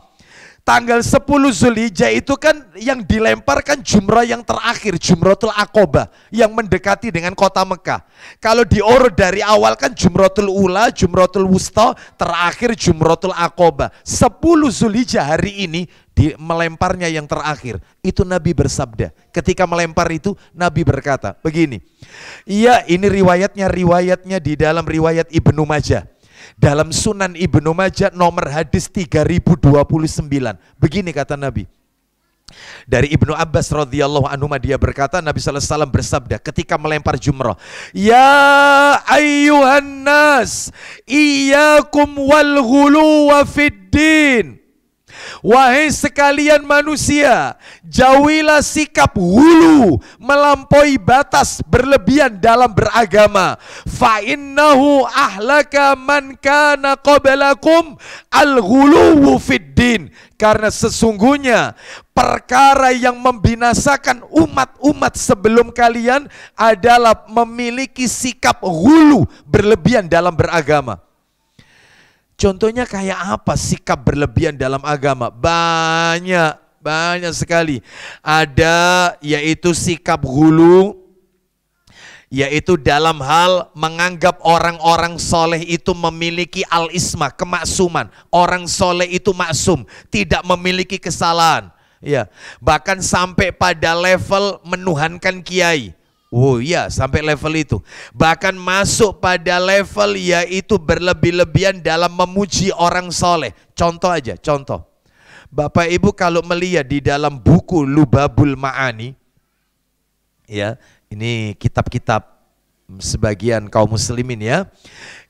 A: tanggal 10 Zulhijjah itu kan yang dilemparkan jumrah yang terakhir, Jumratul Aqobah, yang mendekati dengan kota Mekah. Kalau diurut dari awal kan Jumratul Ula, Jumratul Wusta, terakhir Jumratul Aqobah. 10 Zulhijjah hari ini melemparnya yang terakhir. Itu Nabi bersabda. Ketika melempar itu Nabi berkata begini. Iya, ini riwayatnya di dalam riwayat Ibnu Majah. Dalam Sunan Ibnu Majah nomor hadis 3029. Begini kata Nabi. Dari Ibnu Abbas radhiyallahu anhu dia berkata, Nabi sallallahu alaihi wasallam bersabda ketika melempar jumrah, "Ya ayyuhan nas, iyyakum wal ghuluwa fid din." Wahai sekalian manusia, jauhilah sikap hulu, melampaui batas, berlebihan dalam beragama. Fa innahu ahlaka man kana qablakum al-ghuluwu fid din. Karena sesungguhnya perkara yang membinasakan umat-umat sebelum kalian adalah memiliki sikap hulu, berlebihan dalam beragama. Contohnya kayak apa sikap berlebihan dalam agama? Banyak sekali. Ada yaitu sikap hulu, yaitu dalam hal menganggap orang-orang soleh itu memiliki al-ismah, kemaksuman. Orang soleh itu maksum, tidak memiliki kesalahan. Ya, bahkan sampai pada level menuhankan kiai. Oh iya, sampai level itu. Bahkan masuk pada level yaitu berlebih-lebihan dalam memuji orang soleh. Contoh aja, contoh. Bapak Ibu kalau melihat di dalam buku Lubabul Ma'ani, ya, ini kitab-kitab sebagian kaum muslimin ya,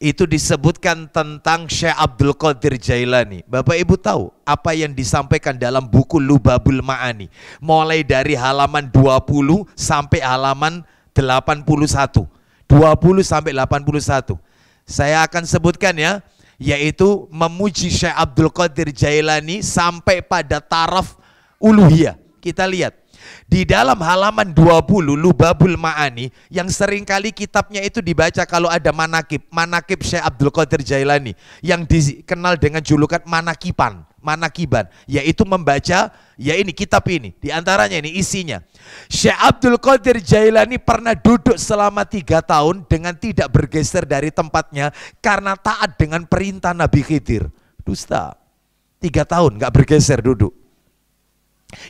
A: itu disebutkan tentang Syekh Abdul Qadir Jailani. Bapak Ibu tahu apa yang disampaikan dalam buku Lubabul Ma'ani, mulai dari halaman 20 sampai halaman 81, 20 sampai 81. Saya akan sebutkan ya, yaitu memuji Syekh Abdul Qadir Jailani sampai pada taraf uluhiyah. Kita lihat di dalam halaman 20 Lubabul Ma'ani, yang seringkali kitabnya itu dibaca kalau ada manakib Syekh Abdul Qadir Jailani, yang dikenal dengan julukan manakiban, yaitu membaca ya ini kitab ini, diantaranya ini isinya. Syekh Abdul Qadir Jailani pernah duduk selama 3 tahun dengan tidak bergeser dari tempatnya karena taat dengan perintah Nabi Khidir. Dusta. 3 tahun nggak bergeser duduk.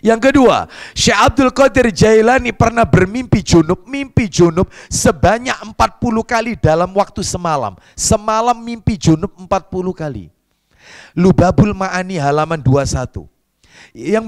A: Yang kedua, Syekh Abdul Qadir Jailani pernah bermimpi junub sebanyak 40 kali dalam waktu semalam. Semalam mimpi junub 40 kali. Lubabul Ma'ani halaman 21. Yang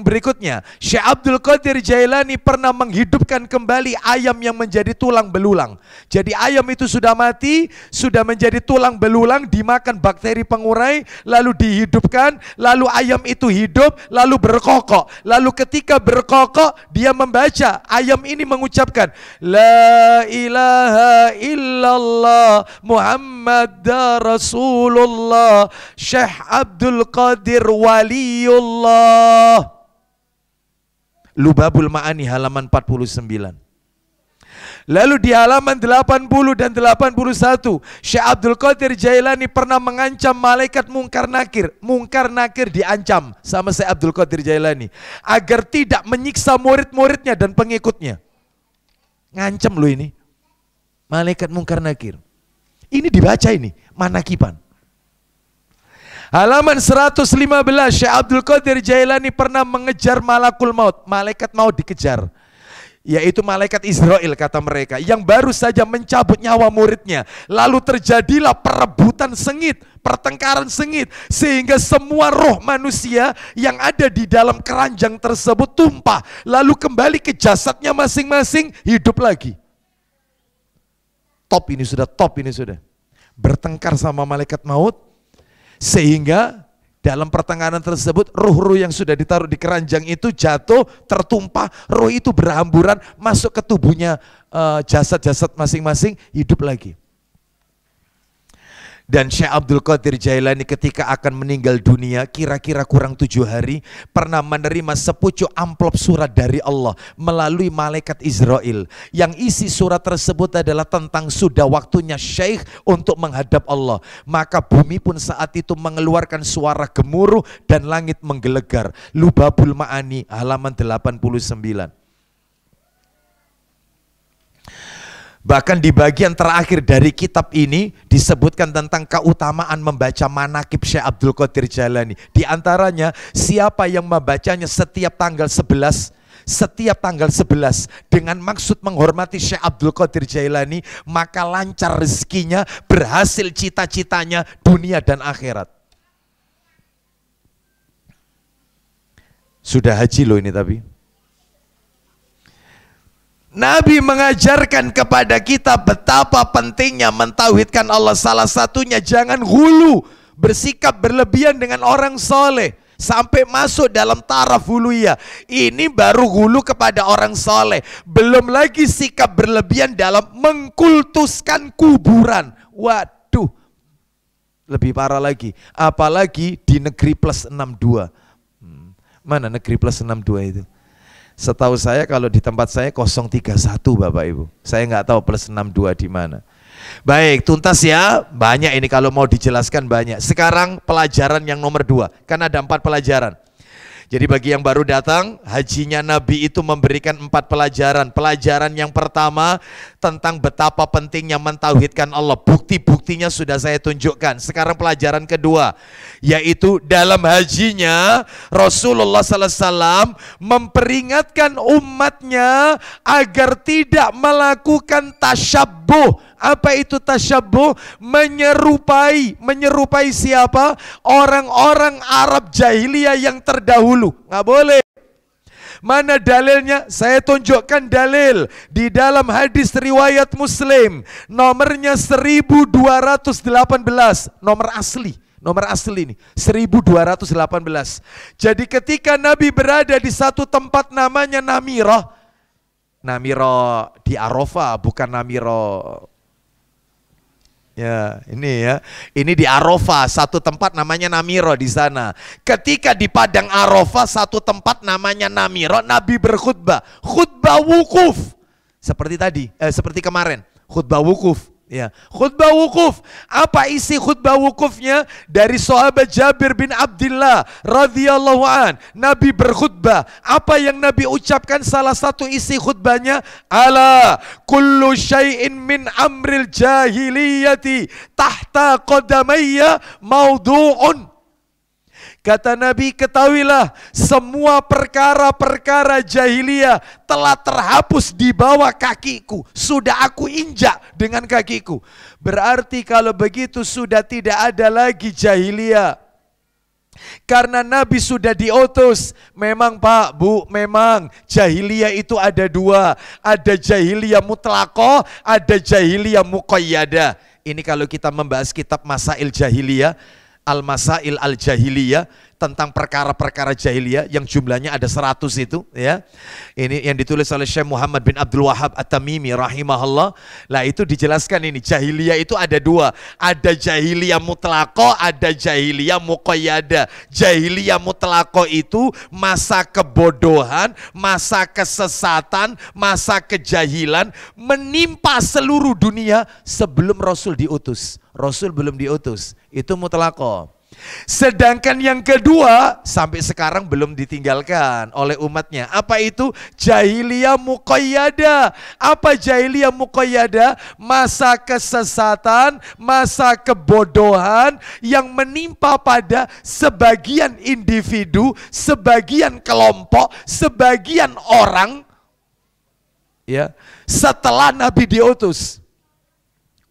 A: berikutnya, Syekh Abdul Qadir Jailani pernah menghidupkan kembali ayam yang menjadi tulang belulang. Jadi ayam itu sudah mati, sudah menjadi tulang belulang, dimakan bakteri pengurai, lalu dihidupkan, lalu ayam itu hidup, lalu berkokok. Lalu ketika berkokok, dia membaca, ayam ini mengucapkan, La ilaha illallah Muhammad Rasulullah Syekh Abdul Qadir Waliullah. Lubabul Ma'ani halaman 49. Lalu di halaman 80 dan 81, Syekh Abdul Qadir Jailani pernah mengancam malaikat Munkar Nakir. Munkar Nakir diancam sama Syekh Abdul Qadir Jailani agar tidak menyiksa murid-muridnya dan pengikutnya. Ngancem loh ini. Malaikat Mungkar Nakir. Ini dibaca ini, Manakiban. Halaman 115, Syekh Abdul Qadir Jailani pernah mengejar malakul maut. Malaikat maut dikejar. Yaitu malaikat Israel kata mereka. Yang baru saja mencabut nyawa muridnya. Lalu terjadilah perebutan sengit, pertengkaran sengit. Sehingga semua roh manusia yang ada di dalam keranjang tersebut tumpah. Lalu kembali ke jasadnya masing-masing, hidup lagi. Top ini sudah. Bertengkar sama malaikat maut. Sehingga dalam pertengahan tersebut ruh-ruh yang sudah ditaruh di keranjang itu jatuh, tertumpah, ruh itu berhamburan masuk ke tubuhnya jasad-jasad masing-masing, hidup lagi. Dan Syekh Abdul Qadir Jailani ketika akan meninggal dunia, kira-kira kurang 7 hari, pernah menerima sepucuk amplop surat dari Allah melalui malaikat Israel. Yang isi surat tersebut adalah tentang sudah waktunya Syekh untuk menghadap Allah. Maka bumi pun saat itu mengeluarkan suara gemuruh dan langit menggelegar. Lubabul Ma'ani halaman 89. Bahkan di bagian terakhir dari kitab ini disebutkan tentang keutamaan membaca manakib Syekh Abdul Qadir Jailani. Di antaranya siapa yang membacanya setiap tanggal 11 dengan maksud menghormati Syekh Abdul Qadir Jailani, maka lancar rezekinya, berhasil cita-citanya dunia dan akhirat. Sudah haji loh ini tapi. Nabi mengajarkan kepada kita betapa pentingnya mentauhidkan Allah. Salah satunya jangan hulu, bersikap berlebihan dengan orang soleh sampai masuk dalam taraf huluiyah. Ini baru hulu kepada orang soleh. Belum lagi sikap berlebihan dalam mengkultuskan kuburan. Waduh, lebih parah lagi. Apalagi di negeri plus 62. Mana negeri plus 62 itu? Setahu saya kalau di tempat saya 031 Bapak Ibu. Saya nggak tahu plus 62 di mana. Baik, tuntas ya. Banyak ini kalau mau dijelaskan banyak. Sekarang pelajaran yang nomor 2. Kan ada 4 pelajaran. Jadi bagi yang baru datang, hajinya Nabi itu memberikan 4 pelajaran. Pelajaran yang pertama tentang betapa pentingnya mentauhidkan Allah. Bukti-buktinya sudah saya tunjukkan. Sekarang pelajaran kedua, yaitu dalam hajinya Rasulullah SAW memperingatkan umatnya agar tidak melakukan tasyabbuh. Apa itu tasyabbuh? Menyerupai siapa? Orang-orang Arab jahiliyah yang terdahulu. Nggak boleh. Mana dalilnya? Saya tunjukkan dalil di dalam hadis riwayat Muslim. Nomornya 1218. Nomor asli ini 1218. Jadi ketika Nabi berada di satu tempat namanya Namirah di Arafah, bukan Namirah. Ya, ini di Arafah, satu tempat namanya Namiro di sana. Ketika di padang Arafah, satu tempat namanya Namiro, Nabi berkhutbah, khutbah wukuf. Seperti kemarin, khutbah wukuf. Ya, khutbah wukuf. Apa isi khutbah wukufnya? Dari sahabat Jabir bin Abdullah radhiyallahu an. Nabi berkhutbah. Apa yang Nabi ucapkan? Salah satu isi khutbahnya, ala kullu syai'in min amril jahiliyati tahta qadamayya maudu'un. Kata Nabi, ketahuilah semua perkara-perkara jahiliyah telah terhapus di bawah kakiku. Sudah aku injak dengan kakiku. Berarti kalau begitu sudah tidak ada lagi jahiliyah. Karena Nabi sudah diutus. Memang Pak, Bu, memang jahiliyah itu ada 2. Ada jahiliyah mutlaqah, ada jahiliyah muqayyadah. Ini kalau kita membahas kitab Masail Jahiliyah, Al-Masail Al-Jahiliyah, tentang perkara-perkara jahiliyah yang jumlahnya ada 100 itu ya. Ini yang ditulis oleh Syekh Muhammad bin Abdul Wahhab At-Tamimi rahimahullah. Lah itu dijelaskan ini, jahiliyah itu ada 2. Ada jahiliyah mutlaqah, ada jahiliyah muqayyadah. Jahiliyah mutlaqah itu masa kebodohan, masa kesesatan, masa kejahilan menimpa seluruh dunia sebelum Rasul diutus. Rasul belum diutus, itu mutlaqah. Sedangkan yang kedua sampai sekarang belum ditinggalkan oleh umatnya. Apa itu? Jahiliyah muqayyada. Apa jahiliyah muqayyada? Masa kesesatan, masa kebodohan yang menimpa pada sebagian individu, sebagian kelompok, sebagian orang, ya, setelah Nabi diutus.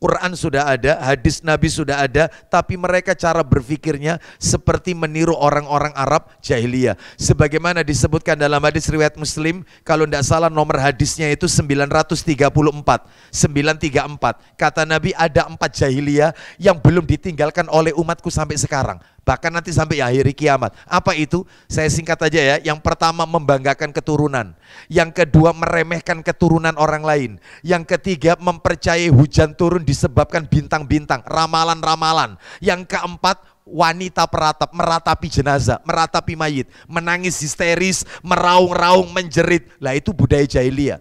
A: Quran sudah ada, hadis Nabi sudah ada, tapi mereka cara berpikirnya seperti meniru orang-orang Arab jahiliyah. Sebagaimana disebutkan dalam hadis riwayat Muslim, kalau tidak salah nomor hadisnya itu 934. Kata Nabi, ada 4 jahiliyah yang belum ditinggalkan oleh umatku sampai sekarang. Bahkan nanti sampai akhir kiamat. Apa itu? Saya singkat aja ya. Yang pertama, membanggakan keturunan. Yang kedua, meremehkan keturunan orang lain. Yang ketiga, mempercayai hujan turun disebabkan bintang-bintang, ramalan-ramalan. Yang keempat, wanita peratap, meratapi jenazah, meratapi mayit, menangis histeris, meraung-raung, menjerit. Lah itu budaya jahiliyah.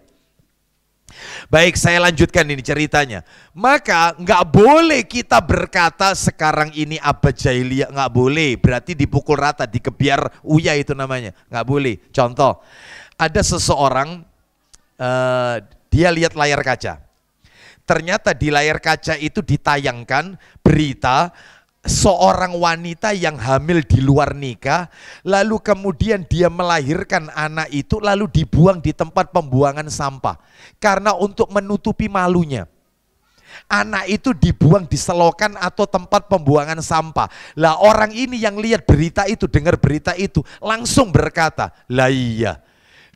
A: Baik, saya lanjutkan ini ceritanya. Maka nggak boleh kita berkata sekarang ini abad jahiliyah, nggak boleh. Berarti dipukul rata, dikebiar uya itu namanya, nggak boleh. Contoh, ada seseorang dia lihat layar kaca. Ternyata di layar kaca itu ditayangkan berita seorang wanita yang hamil di luar nikah, lalu kemudian dia melahirkan anak itu, lalu dibuang di tempat pembuangan sampah. Karena untuk menutupi malunya, anak itu dibuang di selokan atau tempat pembuangan sampah. Lah orang ini yang lihat berita itu, dengar berita itu, langsung berkata, lah iya,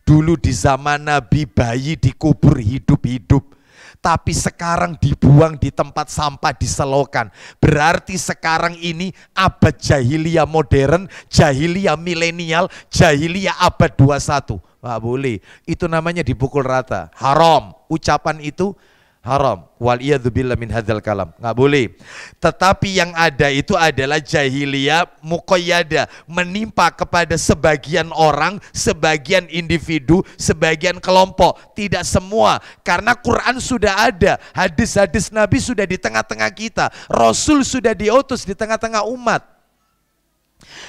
A: dulu di zaman Nabi bayi dikubur hidup-hidup, tapi sekarang dibuang di tempat sampah, diselokan. Berarti sekarang ini abad jahiliyah modern, jahiliyah milenial, jahiliyah abad 21. Nggak boleh, itu namanya dipukul rata, haram. Ucapan itu haram. Waliyadzubillah min hadzal kalam, nggak boleh. Tetapi yang ada itu adalah jahiliyah muqayyada, menimpa kepada sebagian orang, sebagian individu, sebagian kelompok. Tidak semua, karena Quran sudah ada, hadis-hadis Nabi sudah di tengah-tengah kita, Rasul sudah diutus di tengah-tengah umat.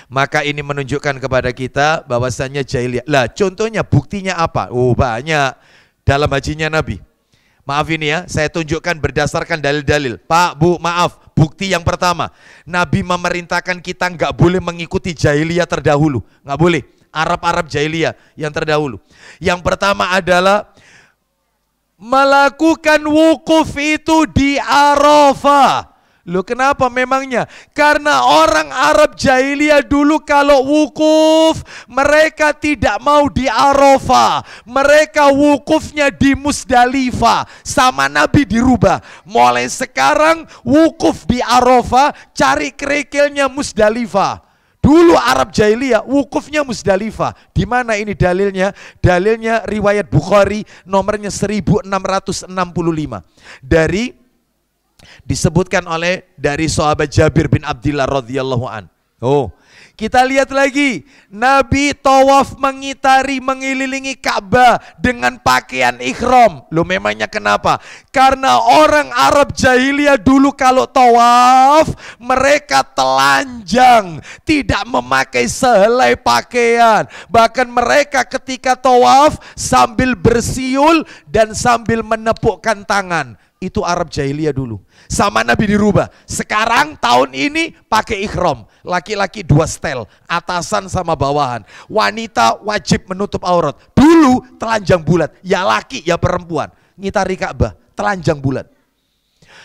A: Maka ini menunjukkan kepada kita bahwasannya jahiliyah. Lah contohnya, buktinya apa? Oh banyak. Dalam hajinya Nabi, maaf ini ya, saya tunjukkan berdasarkan dalil-dalil. Pak, Bu, maaf. Bukti yang pertama, Nabi memerintahkan kita nggak boleh mengikuti jahiliyah terdahulu. Nggak boleh. Arab-Arab jahiliyah yang terdahulu. Yang pertama adalah melakukan wukuf itu di Arafah. Loh kenapa memangnya? Karena orang Arab jahiliyah dulu kalau wukuf, mereka tidak mau di Arafah. Mereka wukufnya di Musdalifah. Sama Nabi dirubah. Mulai sekarang wukuf di Arafah, cari kerikilnya Musdalifah. Dulu Arab jahiliyah wukufnya Musdalifah. Di mana ini dalilnya? Dalilnya riwayat Bukhari nomornya 1665. Disebutkan dari sahabat Jabir bin Abdillah radhiyallahu an. Oh, kita lihat lagi, Nabi tawaf mengelilingi Ka'bah dengan pakaian ihram. Loh memangnya kenapa? Karena orang Arab jahiliyah dulu kalau tawaf, mereka telanjang, tidak memakai sehelai pakaian. Bahkan mereka ketika tawaf sambil bersiul dan sambil menepukkan tangan. Itu Arab jahiliyah dulu. Sama Nabi dirubah. Sekarang tahun ini pakai ihram. Laki-laki 2 setel, atasan sama bawahan. Wanita wajib menutup aurat. Dulu telanjang bulat, ya laki ya perempuan. Ngitari Ka'bah, telanjang bulat.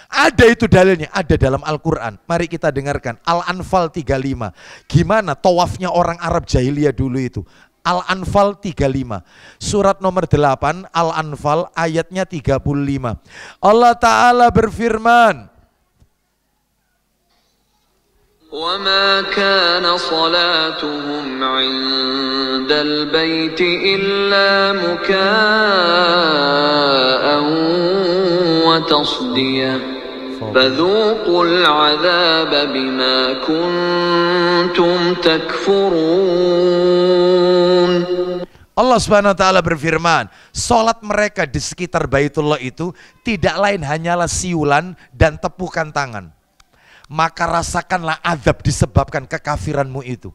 A: Ada itu dalilnya, ada dalam Al-Quran. Mari kita dengarkan Al-Anfal 35. Gimana tawafnya orang Arab jahiliyah dulu itu. Al-Anfal 35, surat nomor 8, Al-Anfal ayatnya 35. Allah Ta'ala berfirman,
B: وَمَا كَانَ صَلَاتُهُمْ عِندَ الْبَيْتِ إِلَّا مُكَاءً وَتَصْدِيَةً فَذُوقُوا الْعَذَابَ بِمَا كُنْتُمْ تَكْفُرُونَ.
A: Allah Subhanahu wa taala berfirman, salat mereka di sekitar Baitullah itu tidak lain hanyalah siulan dan tepukan tangan. maka rasakanlah azab disebabkan kekafiranmu itu.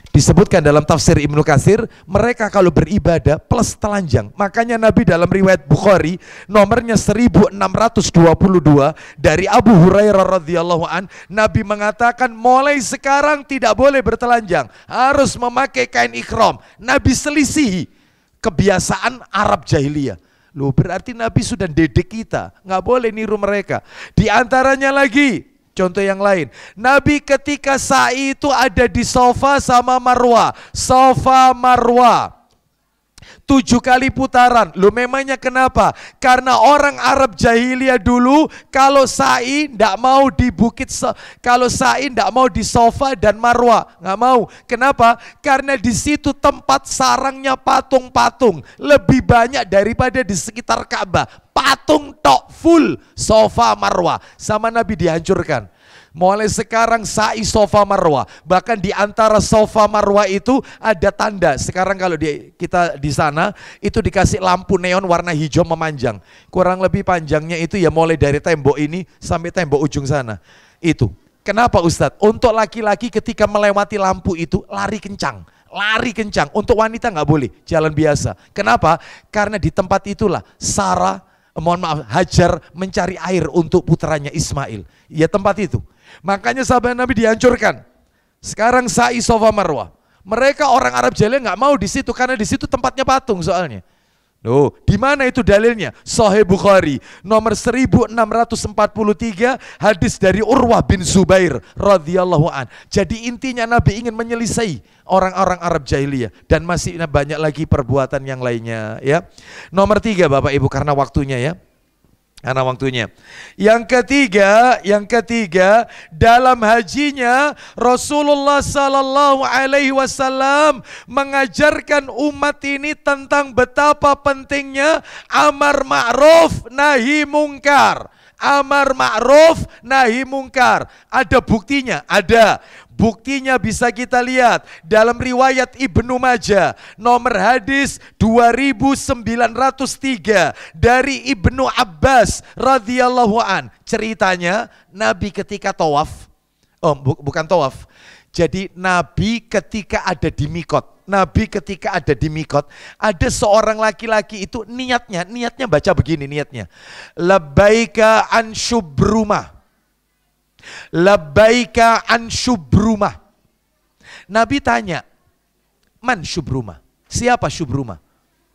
A: Disebutkan dalam tafsir Ibnu Katsir, mereka kalau beribadah plus telanjang. Makanya Nabi dalam riwayat Bukhari nomornya 1622 dari Abu Hurairah radhiyallahu an, Nabi mengatakan mulai sekarang tidak boleh bertelanjang, harus memakai kain ihram. Nabi selisihi kebiasaan Arab jahiliyah. Loh, berarti Nabi sudah didik kita, nggak boleh niru mereka. Di antaranya lagi, contoh yang lain, Nabi ketika sa'i itu ada di Safa sama Marwah. Safa Marwah 7 kali putaran. Loh, memangnya kenapa? Karena orang Arab jahiliyah dulu kalau sa'i tidak mau di bukit, kalau sa'i tidak mau di Safa dan Marwah, nggak mau. Kenapa? Karena di situ tempat sarangnya patung-patung lebih banyak daripada di sekitar Ka'bah. Patung tok full Safa Marwah, sama Nabi dihancurkan. Mulai sekarang sa'i Safa Marwah. Bahkan di antara Safa Marwah itu ada tanda. Sekarang kalau kita di sana itu dikasih lampu neon warna hijau memanjang. Kurang lebih panjangnya itu ya mulai dari tembok ini sampai tembok ujung sana. Itu. Kenapa Ustadz? Untuk laki-laki ketika melewati lampu itu lari kencang. Lari kencang. Untuk wanita nggak boleh, jalan biasa. Kenapa? Karena di tempat itulah Hajar mencari air untuk putranya Ismail. Ya, tempat itu. Makanya sahabat Nabi dihancurkan. Sekarang sa'i Safa Marwah. Mereka orang Arab jahiliyah nggak mau di situ karena di situ tempatnya patung soalnya. Loh, di mana itu dalilnya? Sahih Bukhari nomor 1643, hadis dari Urwah bin Zubair radhiyallahu an. Jadi intinya Nabi ingin menyelesaikan orang-orang Arab jahiliyah dan masih banyak lagi perbuatan yang lainnya ya. Nomor 3 Bapak Ibu karena waktunya ya. Karena waktunya. Yang ketiga dalam hajinya Rasulullah Sallallahu Alaihi Wasallam mengajarkan umat ini tentang betapa pentingnya amar ma'ruf nahi mungkar. Amar ma'ruf nahi mungkar. Ada buktinya? Ada. Buktinya bisa kita lihat dalam riwayat Ibnu Majah nomor hadis 2903 dari Ibnu Abbas radhiyallahu an. Ceritanya Nabi ketika tawaf, bukan tawaf. Jadi Nabi ketika ada di mikot, ada seorang laki-laki itu niatnya baca begini niatnya. Labbaika an syubrumah. Labbaika an syubrumah. Nabi tanya, man syubrumah? Siapa syubrumah?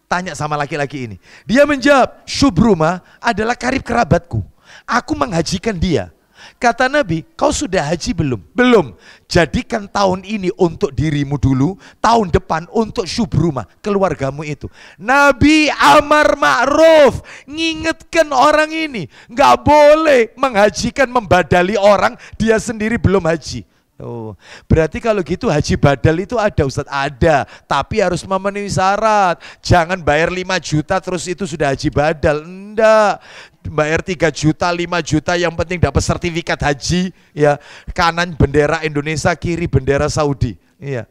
A: Tanya sama laki-laki ini. Dia menjawab, syubrumah adalah karib kerabatku. Aku menghajikan dia. Kata Nabi, kau sudah haji belum? Belum. Jadikan tahun ini untuk dirimu dulu, tahun depan untuk syubrumah, keluargamu itu. Nabi amar ma'ruf, ngingetkan orang ini. Nggak boleh menghajikan, membadali orang, dia sendiri belum haji. Oh, berarti kalau gitu haji badal itu ada Ustadz? Ada, tapi harus memenuhi syarat. Jangan bayar 5 juta terus itu sudah haji badal. Enggak, bayar 3 juta, 5 juta yang penting dapat sertifikat haji ya. Kanan bendera Indonesia, kiri bendera Saudi. Iya.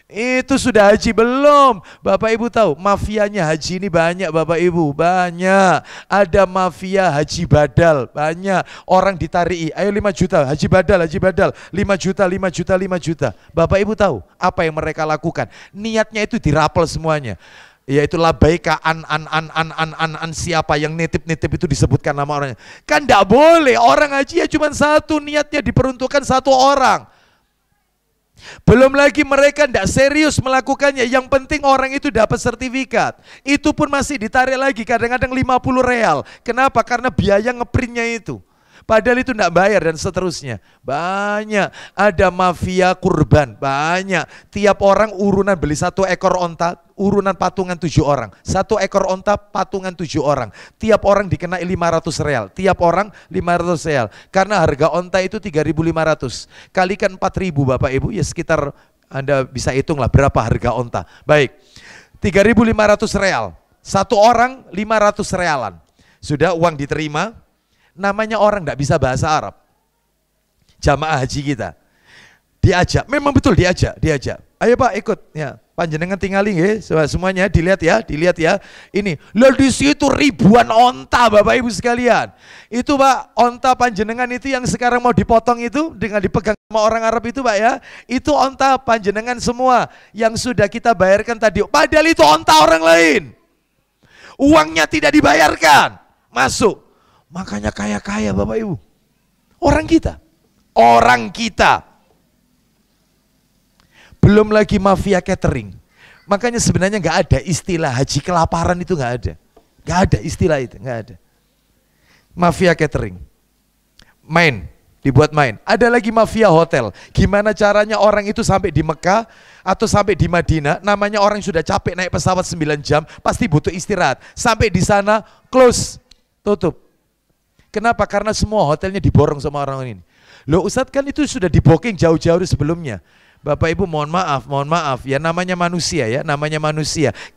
A: Itu sudah haji belum? Bapak Ibu tahu mafianya haji ini banyak Bapak Ibu, banyak. Ada mafia haji badal, banyak. Orang ditariki, ayo 5 juta haji badal, 5 juta, 5 juta, 5 juta. Bapak Ibu tahu apa yang mereka lakukan? Niatnya itu dirapel semuanya. Yaitu labbaika an siapa yang nitip-nitip itu disebutkan nama orangnya. Kan tidak boleh, orang haji ya cuma satu, niatnya diperuntukkan satu orang. Belum lagi mereka tidak serius melakukannya. Yang penting orang itu dapat sertifikat. Itu pun masih ditarik lagi kadang-kadang 50 real. Kenapa? Karena biaya ngeprintnya itu. Padahal itu tidak bayar dan seterusnya. Banyak. Ada mafia kurban. Banyak. Tiap orang urunan beli 1 ekor onta, urunan patungan 7 orang. 1 ekor onta patungan 7 orang. Tiap orang dikenai 500 real. Tiap orang 500 real. Karena harga onta itu 3.500. Kalikan 4.000 Bapak Ibu, ya sekitar Anda bisa hitung lah berapa harga onta. Baik, 3.500 real. 1 orang 500 realan. Sudah uang diterima. Namanya orang tidak bisa bahasa Arab. Jamaah haji kita diajak, memang betul diajak. Ayo Pak ikut, ya panjenengan tingali nggih, semuanya dilihat ya. Ini, loh di situ ribuan onta Bapak Ibu sekalian. Itu Pak, onta panjenengan itu yang sekarang mau dipotong itu dengan dipegang sama orang Arab itu Pak ya. Itu onta panjenengan semua yang sudah kita bayarkan tadi. Padahal itu onta orang lain. Uangnya tidak dibayarkan. Masuk. Makanya kaya-kaya Bapak Ibu. Orang kita. Belum lagi mafia catering. Makanya sebenarnya nggak ada istilah haji kelaparan itu nggak ada. Nggak ada istilah itu, nggak ada. Mafia catering. Dibuat main. Ada lagi mafia hotel. Gimana caranya orang itu sampai di Mekah atau sampai di Madinah, namanya orang sudah capek naik pesawat 9 jam, pasti butuh istirahat. Sampai di sana, close, tutup. Kenapa? Karena semua hotelnya diborong sama orang ini. Loh Ustadz kan itu sudah di booking jauh-jauh sebelumnya. Bapak Ibu mohon maaf ya, namanya manusia.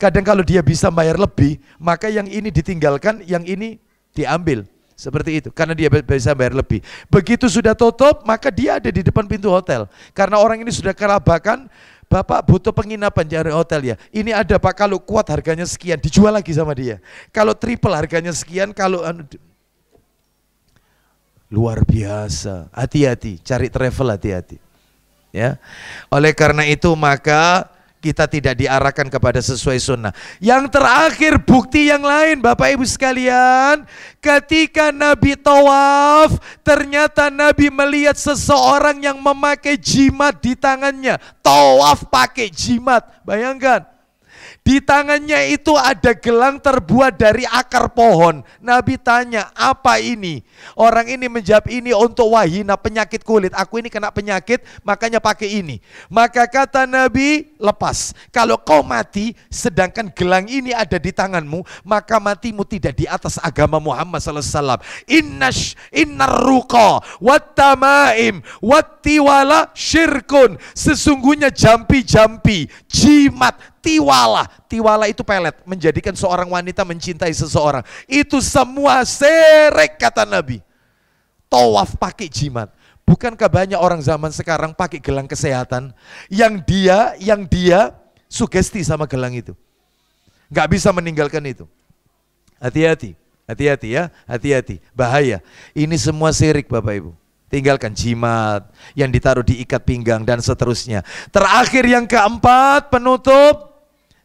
A: Kadang kalau dia bisa bayar lebih, maka yang ini ditinggalkan, yang ini diambil. Seperti itu, karena dia bisa bayar lebih. Begitu sudah tutup, maka dia ada di depan pintu hotel. Karena orang ini sudah kelabakan, Bapak butuh penginapan di hotel ya. Ini ada Pak, kalau kuat harganya sekian, dijual lagi sama dia. Kalau triple harganya sekian, kalau luar biasa. Hati-hati, cari travel hati-hati. Ya, oleh karena itu maka kita tidak diarahkan kepada sesuai sunnah. Yang terakhir bukti yang lain Bapak Ibu sekalian, ketika Nabi tawaf, ternyata Nabi melihat seseorang yang memakai jimat di tangannya. Tawaf pakai jimat, bayangkan. Di tangannya itu ada gelang terbuat dari akar pohon. Nabi tanya, apa ini? Orang ini menjawab, ini untuk wahina, penyakit kulit. Aku ini kena penyakit, makanya pakai ini. Maka kata Nabi, lepas. Kalau kau mati, sedangkan gelang ini ada di tanganmu, maka matimu tidak di atas agama Muhammad SAW. Innar ruqa, wat tamaim, wat tiwala syirkun. Sesungguhnya jampi-jampi, jimat, tiwala itu pelet, menjadikan seorang wanita mencintai seseorang. Itu semua syirik kata Nabi. Tawaf pakai jimat. Bukankah banyak orang zaman sekarang pakai gelang kesehatan yang dia sugesti sama gelang itu. Gak bisa meninggalkan itu. Hati-hati ya, hati-hati. Bahaya. Ini semua syirik Bapak Ibu. Tinggalkan jimat yang ditaruh di ikat pinggang dan seterusnya. Terakhir yang keempat, penutup.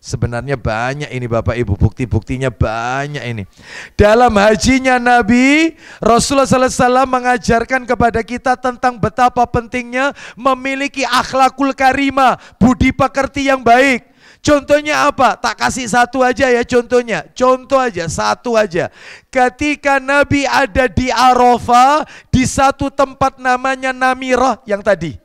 A: Sebenarnya banyak ini Bapak Ibu, bukti-buktinya banyak ini. Dalam hajinya Nabi, Rasulullah SAW mengajarkan kepada kita tentang betapa pentingnya memiliki akhlakul karimah, budi pekerti yang baik. Contohnya apa? Tak kasih satu aja ya contohnya. Contoh aja, satu aja. Ketika Nabi ada di Arafah, di satu tempat namanya Namirah yang tadi.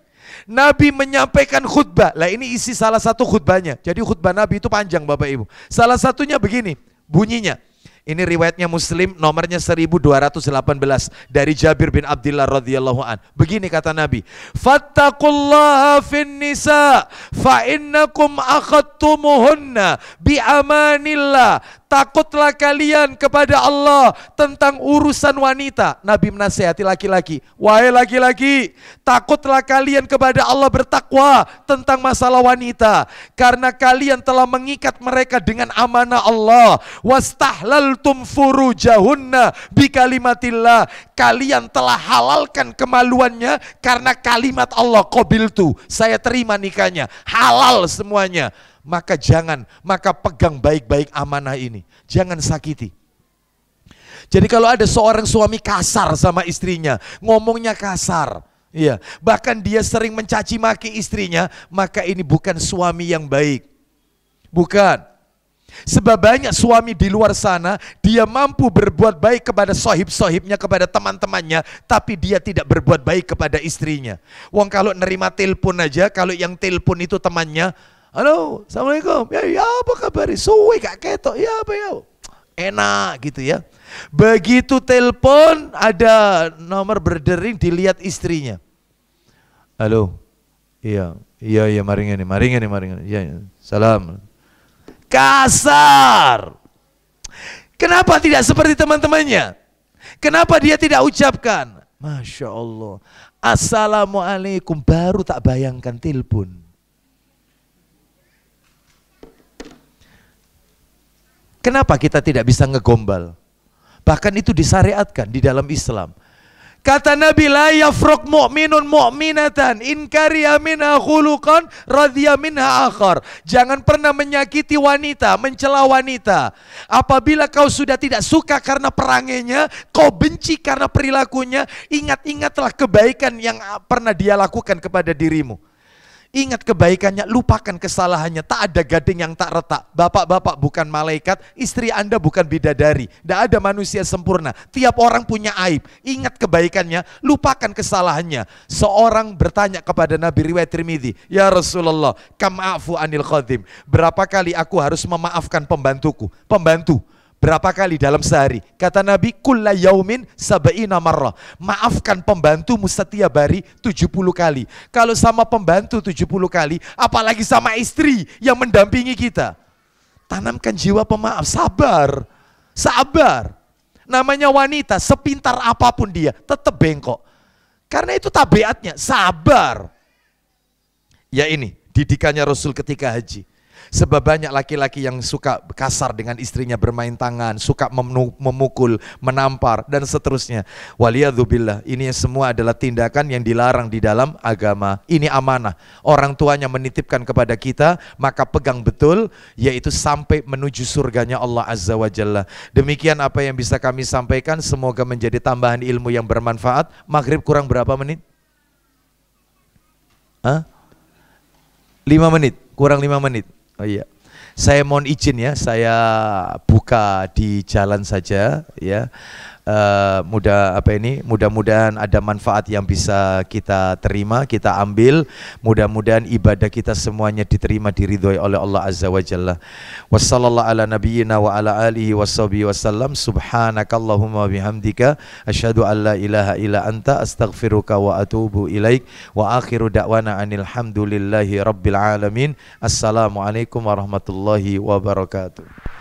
A: Nabi menyampaikan khutbah. Lah ini isi salah satu khutbahnya. Jadi khutbah Nabi itu panjang Bapak Ibu. Salah satunya begini bunyinya. Ini riwayatnya Muslim, nomornya 1218 dari Jabir bin Abdullah radhiyallahu an. Begini kata Nabi, "Fattaqullaha fin nisa fa innakum akhadtumuhunna bi amanillah." Takutlah kalian kepada Allah tentang urusan wanita. Nabi menasihati laki-laki. Wahai laki-laki, takutlah kalian kepada Allah, bertakwa tentang masalah wanita. Karena kalian telah mengikat mereka dengan amanah Allah. Wastahlaltum furujahunna bikalimatillah. Kalian telah halalkan kemaluannya karena kalimat Allah. Qabiltu, saya terima nikahnya. Halal semuanya. Maka pegang baik-baik amanah ini. Jangan sakiti. Jadi kalau ada seorang suami kasar sama istrinya, ngomongnya kasar, ya, bahkan dia sering mencaci maki istrinya, maka ini bukan suami yang baik. Bukan. Sebab banyak suami di luar sana, dia mampu berbuat baik kepada sohib-sohibnya, kepada teman-temannya, tapi dia tidak berbuat baik kepada istrinya. Wong kalau nerima telepon aja, kalau yang telepon itu temannya, halo, assalamualaikum. Ya apa kabar? Suwe gak ketok. Ya apa ya? Enak gitu ya. Begitu telepon ada nomor berdering, dilihat istrinya. Halo. Iya, maringan nih. Iya. Salam. Kasar. Kenapa tidak seperti teman-temannya? Kenapa dia tidak ucapkan? Masya Allah. Assalamualaikum, baru tak bayangkan telepon. Kenapa kita tidak bisa ngegombal? Bahkan itu disyariatkan di dalam Islam. Kata Nabi, la yafruq mu'minun mu'minatan in kariya minha khuluqan radhiya minha akhar. Jangan pernah menyakiti wanita, mencela wanita. Apabila kau sudah tidak suka karena perangainya, kau benci karena perilakunya, ingat-ingatlah kebaikan yang pernah dia lakukan kepada dirimu. Ingat kebaikannya, lupakan kesalahannya. Tak ada gading yang tak retak. Bapak-bapak bukan malaikat, istri Anda bukan bidadari. Tidak ada manusia sempurna. Tiap orang punya aib. Ingat kebaikannya, lupakan kesalahannya. Seorang bertanya kepada Nabi, riwayat Tirmidzi, ya Rasulullah, kam a'fu anil khadim. Berapa kali aku harus memaafkan pembantuku? Pembantu. Berapa kali dalam sehari? Kata Nabi, kulla yaumin sab'ina marrah. Maafkan pembantumu setiap hari 70 kali. Kalau sama pembantu 70 kali, apalagi sama istri yang mendampingi kita. Tanamkan jiwa pemaaf, sabar. Sabar. Namanya wanita, sepintar apapun dia, tetap bengkok. Karena itu tabiatnya, sabar. Ya ini, didikannya Rasul ketika haji. Sebab banyak laki-laki yang suka kasar dengan istrinya, bermain tangan, suka memukul, menampar, dan seterusnya. Waliyadzubillah, ini semua adalah tindakan yang dilarang di dalam agama. Ini amanah. Orang tuanya menitipkan kepada kita, maka pegang betul, yaitu sampai menuju surganya Allah Azza wa Jalla. Demikian apa yang bisa kami sampaikan, semoga menjadi tambahan ilmu yang bermanfaat. Maghrib kurang berapa menit? 5 menit, kurang 5 menit. Oh iya, saya mohon izin ya, saya buka di jalan saja ya. Mudah-mudahan ada manfaat yang bisa kita terima, kita ambil. Mudah-mudahan ibadah kita semuanya diterima, diridhoi oleh Allah Azza wa Jalla. Wassallallahu ala nabiyyina wa ala alihi washabihi wasallam. Subhanakallahumma bihamdika asyhadu an la ilaha illa anta astaghfiruka wa atubu ilaik. Wa akhiru da'wana anil hamdulillahi rabbil alamin. Assalamualaikum warahmatullahi wabarakatuh.